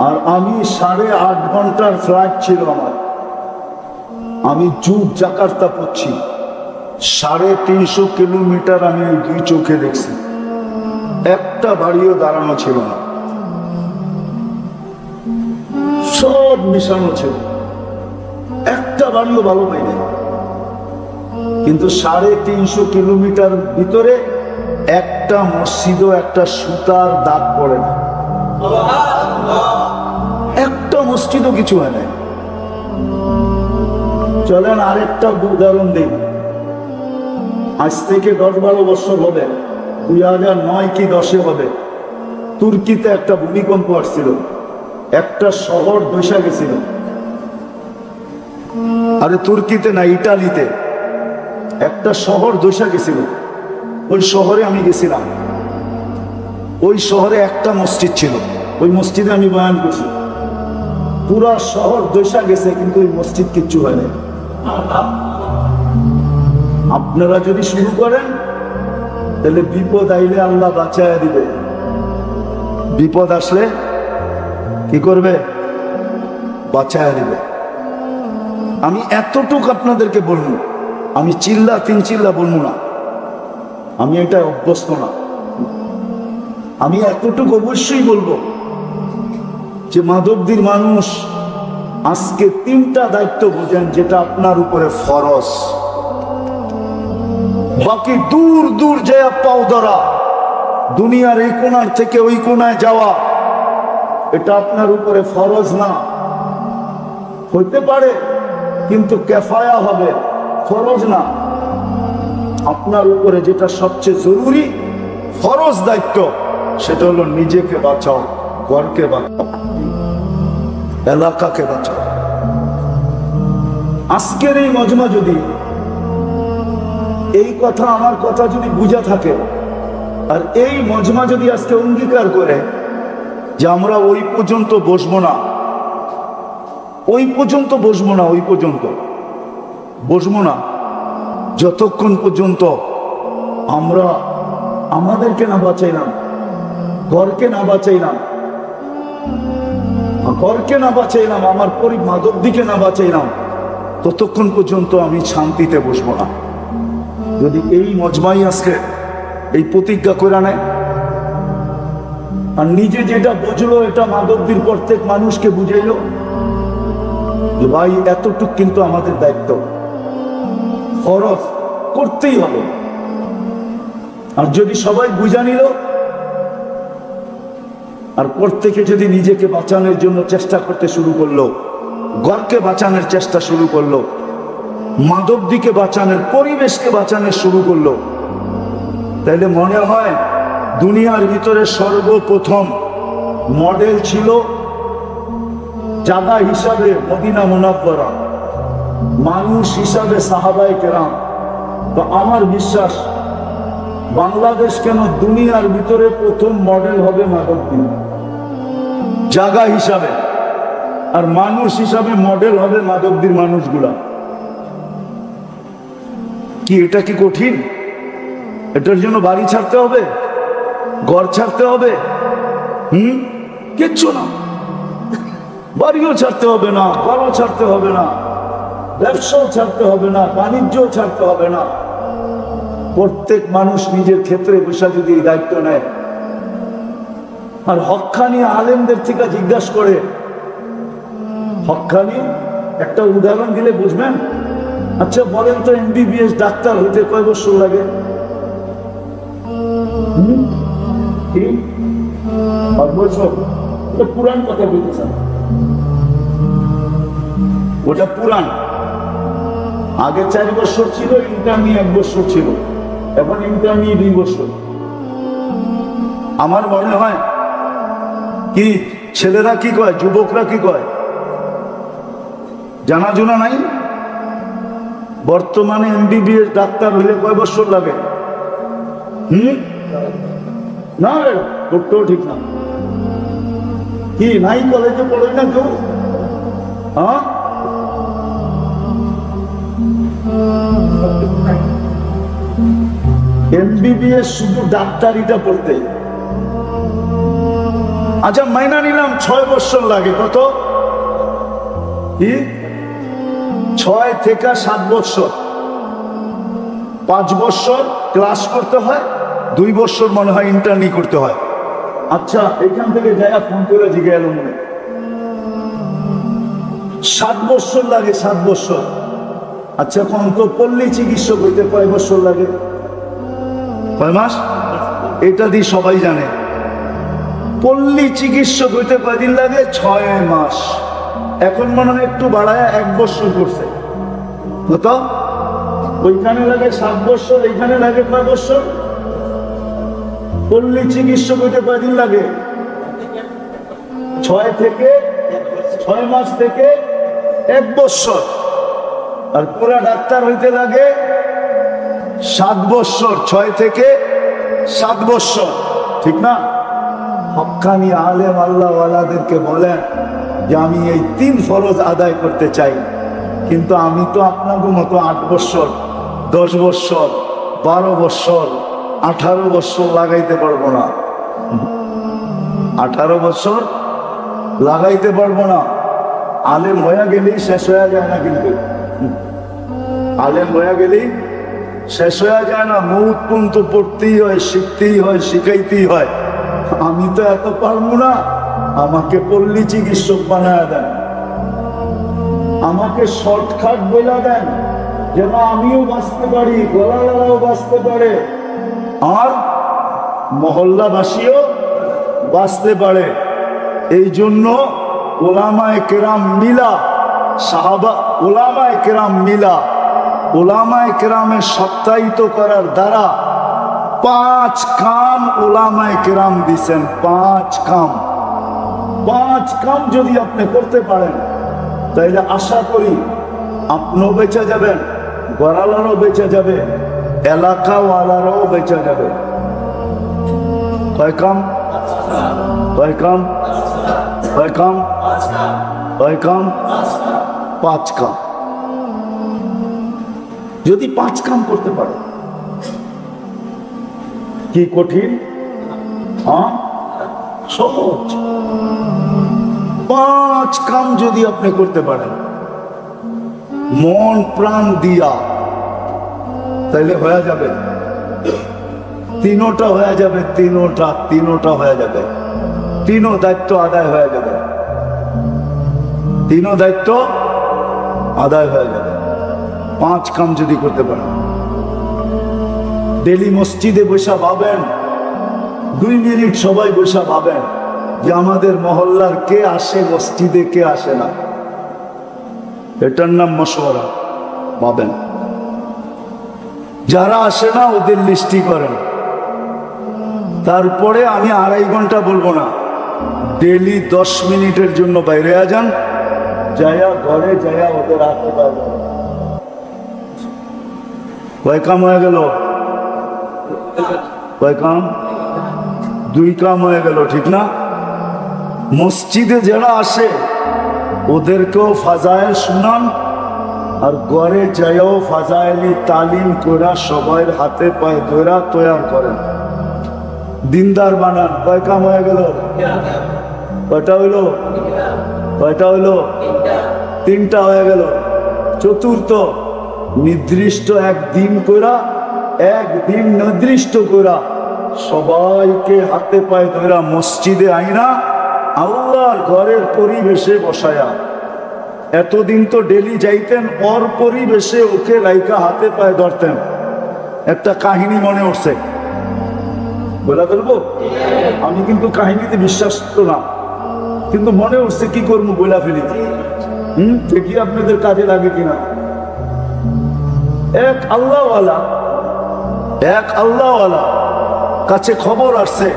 আর আমি 8.5 ঘন্টার ফ্লাইট ছিল আমার। আমি জাকার্তা পড়ছি, 350 কিলোমিটার আমি ওই 2 চোখে দেখছি, একটা বাড়িও দাঁড়ানো ছিল না, সব মিশানো ছিল, একটা বাড়িও ভালো পাইনি। কিন্তু 350 কিলোমিটার ভিতরে একটা মসজিদও একটা সুতার দাগ পড়ে না, একটা মসজিদও কিছু হয় না। চলেন আরেকটা উদাহরণ দিই। আজ থেকে 10-12 বছর হবে, 2009 কি 10 হবে, তুর্কিতে একটা ভূমিকম্প আসছিল, একটা শহর ধসে গেছিল। আরে তুর্কিতে না, ইটালিতে একটা শহর ধসে গেছিল। ওই শহরে আমি গেছিলাম, ওই শহরে একটা মসজিদ ছিল, ওই মসজিদে আমি বয়ান করছি। পুরা শহর ধসে গেছে, কিন্তু ওই মসজিদ কিচ্ছু হয় না। আপনারা যদি শুরু করেন, তাহলে বিপদ আইলে আল্লাহ বাঁচায় দিবে। বিপদ আসলে কি করবে? বাঁচায় দিবে। আমি এতটুকু আপনাদেরকে বলবো, আমি চিল্লা 3 চিল্লা বলবো না, আমি এটা অভ্যস্ত না। আমি এতটুকু অবশ্যই বলবো যে মাধবদীর মানুষ, আজকে 3টা দায়িত্ব বোঝেন যেটা আপনার উপরে ফরজ। বাকি দূর দূর যে পাও ধরা, দুনিয়ার এই কোণার থেকে ওই কোণায় যাওয়া, এটা আপনার উপরে ফরজ না। হইতে পারে, কিন্তু কেফায়া হবে, ফরজ না। আপনার উপরে যেটা সবচেয়ে জরুরি ফরজ দায়িত্ব, সেটা হলো নিজেকে বাঁচাও, ঘরকে বাঁচাও, এলাকাকে বাঁচাও। আজকের এই মজমা যদি এই কথা, আমার কথা যদি বুঝা থাকে, আর এই মজমা যদি আজকে অঙ্গীকার করে যে আমরা ওই পর্যন্ত বসবো না, ওই পর্যন্ত বসবো না, ওই পর্যন্ত বসবো না যতক্ষণ পর্যন্ত আমরা আমাদেরকে না বাঁচাইলাম, ঘরকে না বাঁচাইলাম, ঘরকে না বাঁচাইলাম, আমার মাধবদিকে না বাঁচাইলাম, ততক্ষণ পর্যন্ত আমি শান্তিতে বসবো না। যদি এই মজমাই আজকে এই প্রতিজ্ঞা করে নেয়, আর নিজে যেটা বুঝলো এটা মাধবদীর প্রত্যেক মানুষকে বুঝাইল যে ভাই এতটুক কিন্তু আমাদের দায়িত্ব, ফরজ করতেই হবে। আর যদি সবাই বুঝা নিল, আর প্রত্যেকে যদি নিজেকে বাঁচানোর জন্য চেষ্টা করতে শুরু করলো, ঘরকে বাঁচানোর চেষ্টা শুরু করলো, মাধবদীকে বাঁচানোর, পরিবেশকে বাঁচানোর শুরু করলো, তাইলে মনে হয় দুনিয়ার ভিতরে সর্বপ্রথম মডেল ছিল জায়গা হিসাবে মদিনা মুনাওয়ারা, মানুষ হিসাবে সাহাবায়ে কেরাম। তো আমার বিশ্বাস বাংলাদেশ কেন দুনিয়ার ভিতরে প্রথম মডেল হবে মাধবদী, জায়গা হিসাবে, আর মানুষ হিসাবে মডেল হবে মাধবদীর মানুষগুলা। কি এটা কি কঠিন? এটার জন্য বাড়ি ছাড়তে হবে, ঘর ছাড়তে হবে? কিচ্ছু না, বাড়িও ছাড়তে হবে না, ঘরও ছাড়তে হবে না, ব্যবসাও ছাড়তে হবে না, বাণিজ্যও ছাড়তে হবে না। প্রত্যেক মানুষ নিজের ক্ষেত্রে বসে যদি এই দায়িত্ব নেয়, আর হক্কানি আলেমদের থেকে জিজ্ঞাসা করে, হক্কানি একটা উদাহরণ দিলে বুঝবেন। আচ্ছা বলেন তো, এমবিবিএস ডাক্তার হইতে কয় বছর লাগে? পুরান কথা বলতেছেন, ওটা পুরান। আগে 4 বছর ছিল, ইন্টারনি 1 বছর ছিল, এখন ইন্টারনি 2 বছর। আমার মনে হয় কি ছেলেরা কি কয়, যুবকরা কি কয় জানাজোনা নাই? বর্তমানে এমবিবিএস ডাক্তার হইলে কয় বছর লাগে? না, ডক্টর ঠিক না। কি নাই, কলেজে পড়ে না কেউ? হ্যাঁ, এমবিবিএস শুধু ডাক্তারিটা পড়তে। আচ্ছা মাইনা নিলাম 6 বছর লাগে। কত? কি 6 থেকে 7 বছর, 5 বছর ক্লাস করতে হয়, 2 বছর মনে হয় ইন্টার্নি করতে হয়। আচ্ছা এখান থেকে যাই ফোন করে জিজ্ঞেস মনে 7 বছর লাগে, 7 বছর। আচ্ছা এখন তো পল্লী চিকিৎসক হইতে কয় বছর লাগে? কয় মাস? এটা দিয়ে সবাই জানে। পল্লী চিকিৎসক হইতে কয়দিন লাগে? 6 মাস। এখন মনে হয় একটু বাড়ায় 1 বছর করছে। কত? ওইখানে লাগে 7 বছর, এইখানে লাগে কয় বছর? পল্লী চিকিৎসক হইতে কয়দিন লাগে? 6 মাস থেকে 1 বছর। আর পুরা ডাক্তার হইতে লাগে 7 বছর, 6 থেকে 7 বছর, ঠিক না? হক্কানি আলেম আল্লাহওয়ালাদেরকে বলেন যে আমি এই 3 ফরজ আদায় করতে চাই, কিন্তু আমি তো আপনাদের মতো 8 বছর, 10 বছর, 12 বছর, 18 বছর লাগাইতে পারবো না। 18 বছর লাগাইতে পারবো না। আলেম হয়ে গেলেই শেষ হয়ে যায় না, কিন্তু আলেম হয়ে গেলেই শেষ হয়ে যায় না। মৌত পর্যন্ত পড়তেই হয়, শিখতেই হয়, শিখাইতেই হয়। আমি তো এত পারবো না। আমাকে পল্লী চিকিৎসক বানায় দেন, আমাকে শর্টকাট বলে দেন, যেন আমিও বাঁচতে পারি, গলালাও বাঁচতে পারে, আর মহল্লাবাসীও বাঁচতে পারে। এই জন্য ওলামায়ে কেরাম মিলা, সাহাবা ওলামায়ে কেরাম মিলা উলামায়ে কেরামের সত্যায়িত করার দ্বারা 5 কাম উলামায়ে কেরাম দিছেন। 5 কাম যদি আপনি করতে পারেন তাইলে আশা করি আপনিও বেঁচে যাবেন, গড়ালারও বেঁচে যাবে, এলাকাওয়ালারাও বেঁচে যাবে। কয় কাম? 5 কাম। যদি 5 কাম করতে পারে, কি কঠিন? হ্যাঁ, সহজ। 5 কাম যদি আপনি করতে পারেন মন প্রাণ দিয়া, তাইলে হয়ে যাবে। 3টা হয়ে যাবে, 3টা হয়ে যাবে। 3 দায়িত্ব আদায় হয়ে যাবে, 3 দায়িত্ব আদায় হয়ে যাবে। 5 কাম যদি করতে পারেন, ডেলি মসজিদে বসা ভাবেন, 2 মিনিট সবাই বসা ভাবেন যে আমাদের মহল্লার কে আসে মসজিদে, কে আসে না। এটার নাম মশওয়ারা। ভাবেন, যারা আসে না ওদের লিস্টি করেন। তারপরে আমি 2.5 ঘন্টা বলবো না, ডেলি 10 মিনিটের জন্য বাইরে যান, যায়া ঘরে যায়া ওদের হাতে পারবেন। কয় কাম হয়ে গেল? কয় কাম? 2 কাম হয়ে গেল, ঠিক না? মসজিদে যারা আসে ওদেরকেও ফাজাইল শুনান, আর ঘরে যাইও ফাজাইলি তালিম করা, সবার হাতে পায়ে ধরা তৈয়ার করেন, দিনদার বানান। কয় কাম হয়ে গেল? কয়টা হইল? 3টা হয়ে গেল। চতুর্থ, নির্দিষ্ট একদিন করা, একদিন নির্দিষ্ট করা সবাইকে হাতে পায়ে ধরা মসজিদে আইনা আল্লাহর ঘরের পরিবেশে বসায়া। এতদিন তো ডেলি যাইতেন, ওর পরিবেশে ওকে লাইকা হাতে পায়ে ধরতেন। একটা কাহিনী মনে উঠছে, বলা ফেলবো? আমি কিন্তু কাহিনীতে বিশ্বাস তো না, কিন্তু মনে উঠছে, কি করবো বলা ফেলি। দেখি আপনাদের কাজে লাগে কিনা। এক আল্লাহওয়ালা কাছে খবর আসছে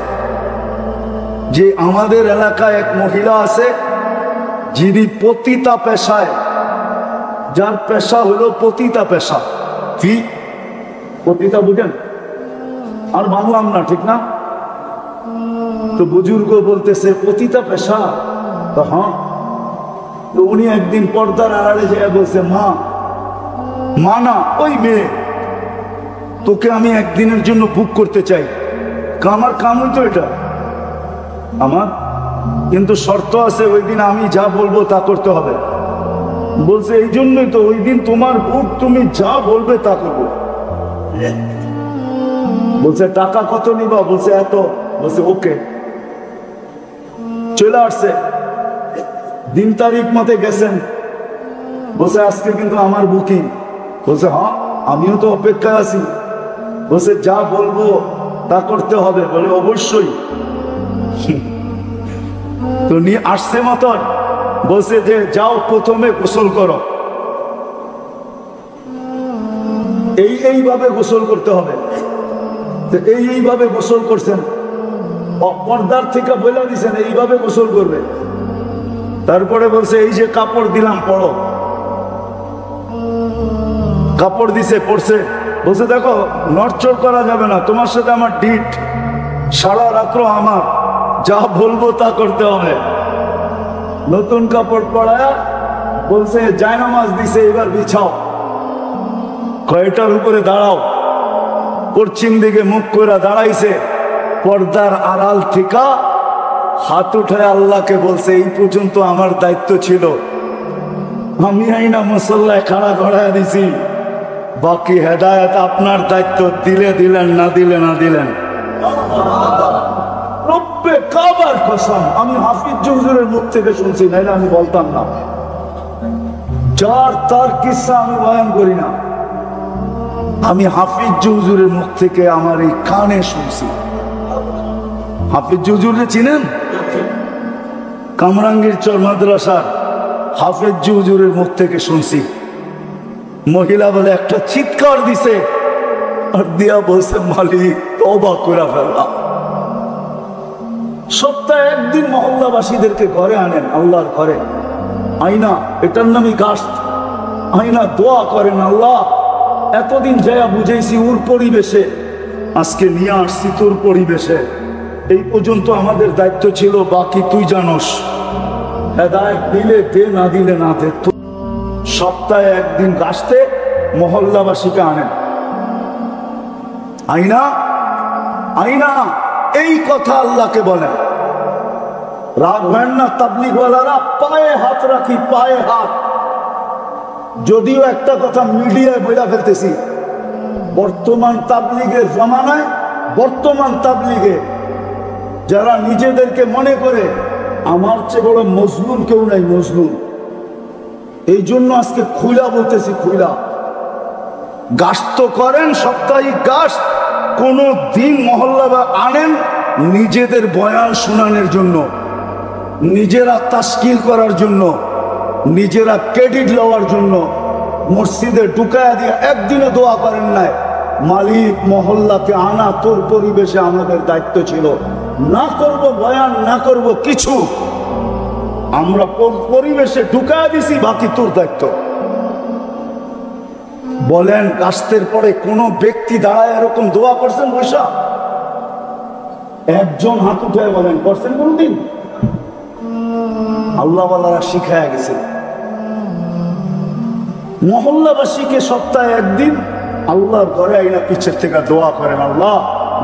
যে আমাদের এলাকায় এক মহিলা আছে যিনি পতিতা পেশায়, যার পেশা হলো পতিতা পেশা। কি পতিতা বুঝেন? আর ভাবলাম না, ঠিক না? তো বুজুর্গ বলতেছে পতিতা পেশা। তো হ্যাঁ। তো উনি একদিন পর্দার আড়ালে যেয়ে বলছে, মা না, ওই মেয়ে, তোকে আমি একদিনের জন্য বুক করতে চাই। আমার কামই তো এটা আমার, কিন্তু শর্ত আছে, ওই দিন আমি যা বলবো তা করতে হবে। বলছে এই জন্যই তো ওই দিন তোমার বুক, তুমি যা বলবে তা করবো। বলছে টাকা কত নিবা? বলছে এত। বলছে ওকে। চলে আসছে, দিন তারিখ মতে গেছেন। বলছে আজকে কিন্তু আমার বুকিং। বলছে হ্যাঁ, আমিও তো অপেক্ষায় আছি। বলছে যা বলবো তা করতে হবে। বলে অবশ্যই। তো নিয়ে আসছে মতন বলছে যে যাও, প্রথমে গোসল করো। এইভাবে গোসল করতে হবে। এইভাবে গোসল করছেন, পর্দার থেকে বলে দিছেন এইভাবে গোসল করবে। তারপরে বলছে এই যে কাপড় দিলাম, পড়ো। কাপড় দিছে, পড়ছে। বলছে দেখো, নড়চড় করা যাবে না, তোমার সাথে আমার ডিট, সারা রাত্র আমার, যা বলবো তা করতে হবে। নতুন কাপড় পরায়া বলছে জায়নামাজ দিছে, এবার বিছাও। কয়টার উপরে দাঁড়াও। পশ্চিম দিকে মুখ করে দাঁড়াইছে, পর্দার আড়াল থেকে হাত উঠে আল্লাহকে বলছে এই পর্যন্ত আমার দায়িত্ব ছিল, আমি আইনা মুসল্লায় খাড়া গড়ায় দিছি, বাকি হেদায়েত আপনার দায়িত্ব, দিলে দিলেন, না দিলে না দিলেন। রব্বে কাবার কসম, আমি হাফিজ হুজুরের মুখ থেকে শুনছি, নাইলে আমি বলতাম না। যার তার কিসসা আমি বয়ান করি না, আমি হাফিজ হুজুরের মুখ থেকে আমার এই কানে শুনছি। হাফিজ হুজুরে চিনেন? কামরাঙ্গীর চর মাদ্রাসার হাফিজ হুজুরের মুখ থেকে শুনছি। মহিলা বলে একটা চিৎকার দিছে আর দিয়া বলছে মালিক তওবা করে ফেললাম। সপ্তাহে একদিন মহল্লাবাসীদেরকে ঘরে আনেন, আল্লাহর ঘরে আইনা, এটার নামই গাস্ত। আইনা দোয়া করেন, আল্লাহ এতদিন যাইয়া বুঝাইছি ওর পরিবেশে, আজকে নিয়ে আসছি তোর পরিবেশে। এই পর্যন্ত আমাদের দায়িত্ব ছিল, বাকি তুই জানোস। হেদায়েত দিলে দে, না দিলে না দে। সপ্তাহে একদিন গাছতে মহল্লাবাসীকে আনেন। আইনা আইনা এই কথা আল্লাহকে বলেন। রাখবেন না তাবলীগওয়ালারা, পায়ে হাত রাখি, পায়ে হাত। যদিও একটা কথা মিডিয়ায় বইলা ফেলতেছি, বর্তমান তাবলীগের জমানায়, বর্তমান তাবলীগে যারা নিজেদেরকে মনে করে আমার চেয়ে বড় মজলুম কেউ নাই, মজলুম। এই জন্য আজকে খুইলা বলতেছি, খুইলা গাছ তো করেন, সাপ্তাহিক গাছ কোন দিন মহল্লা বা আনেন নিজেদের বয়ান শোনানোর জন্য, নিজেরা তাশকিল করার জন্য, নিজেরা ক্রেডিট লওয়ার জন্য। মসজিদে ঢুকায়া দিয়ে একদিনে দোয়া করেন নাই, মালিক মহল্লাকে আনা তোর পরিবেশে আমাদের দায়িত্ব ছিল। না করব বয়ান, না করব কিছু, আমরা পরিবেশে ঢুকায়া দিছি, বাকি তোর দায়িত্ব। বলেন কাস্তের পরে কোন ব্যক্তি দাঁড়ায় এরকম দোয়া করছেন বৈশা? একজন হাত উঠে বলেন করছেন কোনদিন? আল্লাহওয়ালারা শিখায়া গেছে। মহল্লাবাসীকে সপ্তাহে একদিন আল্লাহর ঘরে আইনা পিছের থেকে দোয়া করেন, আল্লাহ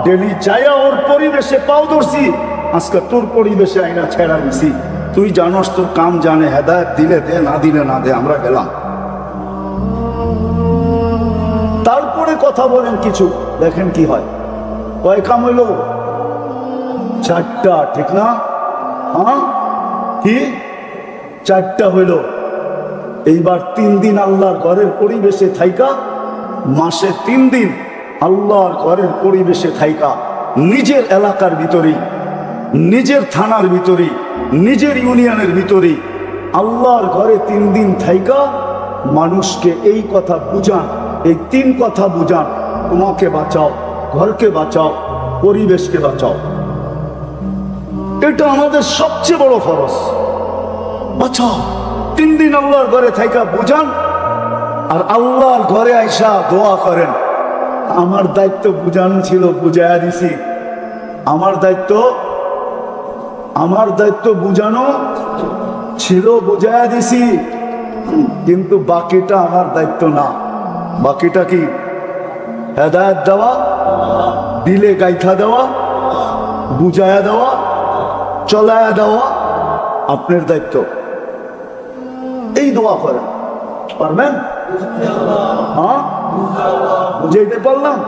ডেলি যাইয়া ওর পরিবেশে পাও ধরছি, আজকে তোর পরিবেশে আইনা ছেড়া দিছি, তুই জানোস, তোর কাম জানে, হেদায়েত দিলে দে, না দিলে না দে, আমরা গেলাম। তারপরে কথা বলেন কিছু, দেখেন কি হয়। কয় কাম হইল? চারটা, ঠিক না? হ্যাঁ, কি চারটা হইল। এইবার 3 দিন আল্লাহর ঘরের পরিবেশে থাইকা, মাসে 3 দিন আল্লাহর ঘরের পরিবেশে থাইকা, নিজের এলাকার ভিতরেই, নিজের থানার ভিতরেই, নিজের ইউনিয়নের ভিতরেই আল্লাহর ঘরে 3 দিন থাইকা মানুষকে এই কথা বুঝান, এই 3 কথা বুঝান, তোমাকে বাঁচাও, ঘরকে বাঁচাও, পরিবেশকে বাঁচাও। এটা আমাদের সবচেয়ে বড় ফরজ। বাঁচাও, 3 দিন আল্লাহর ঘরে থাইকা বুঝান, আর আল্লাহর ঘরে আইসা দোয়া করেন। আমার দায়িত্ব বুঝানো ছিল, বুঝাইয়া দিছি। আমার দায়িত্ব বুঝানো ছিল, বুঝাইয়া দিছি। কিন্তু বাকিটা আমার দায়িত্ব না। বাকিটা কি? হেদায়েত দেওয়া, দিলে গাইথা দেওয়া, বুঝায়া দেওয়া, চলায়া দেওয়া আপনার দায়িত্ব। এই দোয়া করেন, পারবেন? হ্যাঁ, বুঝাইতে পারলাম?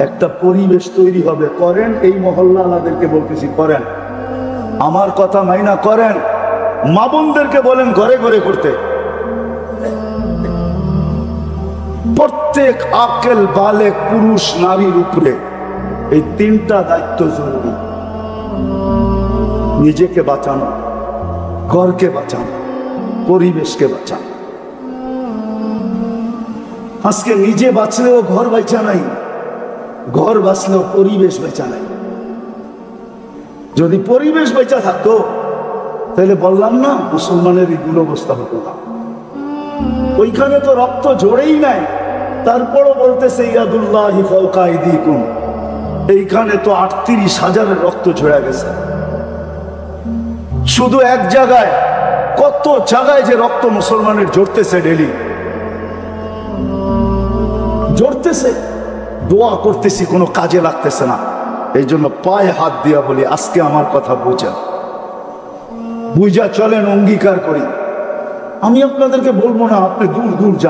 একটা পরিবেশ তৈরি হবে, করেন। এই মহল্লা আলাদেরকে বলতেছি, করেন। আমার কথা মাইনা করেন। মা বোনদেরকে বলেন ঘরে ঘরে করতে। প্রত্যেক আকেল বালেক পুরুষ নারীর উপরে এই 3টা দায়িত্ব জরুরি। নিজেকে বাঁচানো, ঘরকে বাঁচানো, পরিবেশকে বাঁচানো। আজকে নিজে বাঁচলেও ঘর বাঁচা নাই, ঘর বাঁচলেও পরিবেশ বাঁচা নাই। যদি পরিবেশ বাঁচা থাকতো তাহলে বললাম না মুসলমানের এই দুরবস্থা হতো না। ওইখানে তো রক্ত ঝরেই নাই, তারপরও বলতেছে ইয়াদুল্লাহি ফাওকা আইদিকুম। এইখানে তো 38,000 রক্ত ঝরে গেছে। শুধু এক জায়গায়, কত জায়গায় যে রক্ত মুসলমানের ঝরতেছে, ডেলি ঝরতেছে। দোয়া করতেছি, কোনো কাজে লাগতেছে না। এই জন্য পায়ে হাত দিয়া বলি, আজকে আমার কথা বুঝেন, বুঝা চলেন, অঙ্গীকার করি। আমি আপনাদেরকে বলবো না আপনি দূর দূর যান।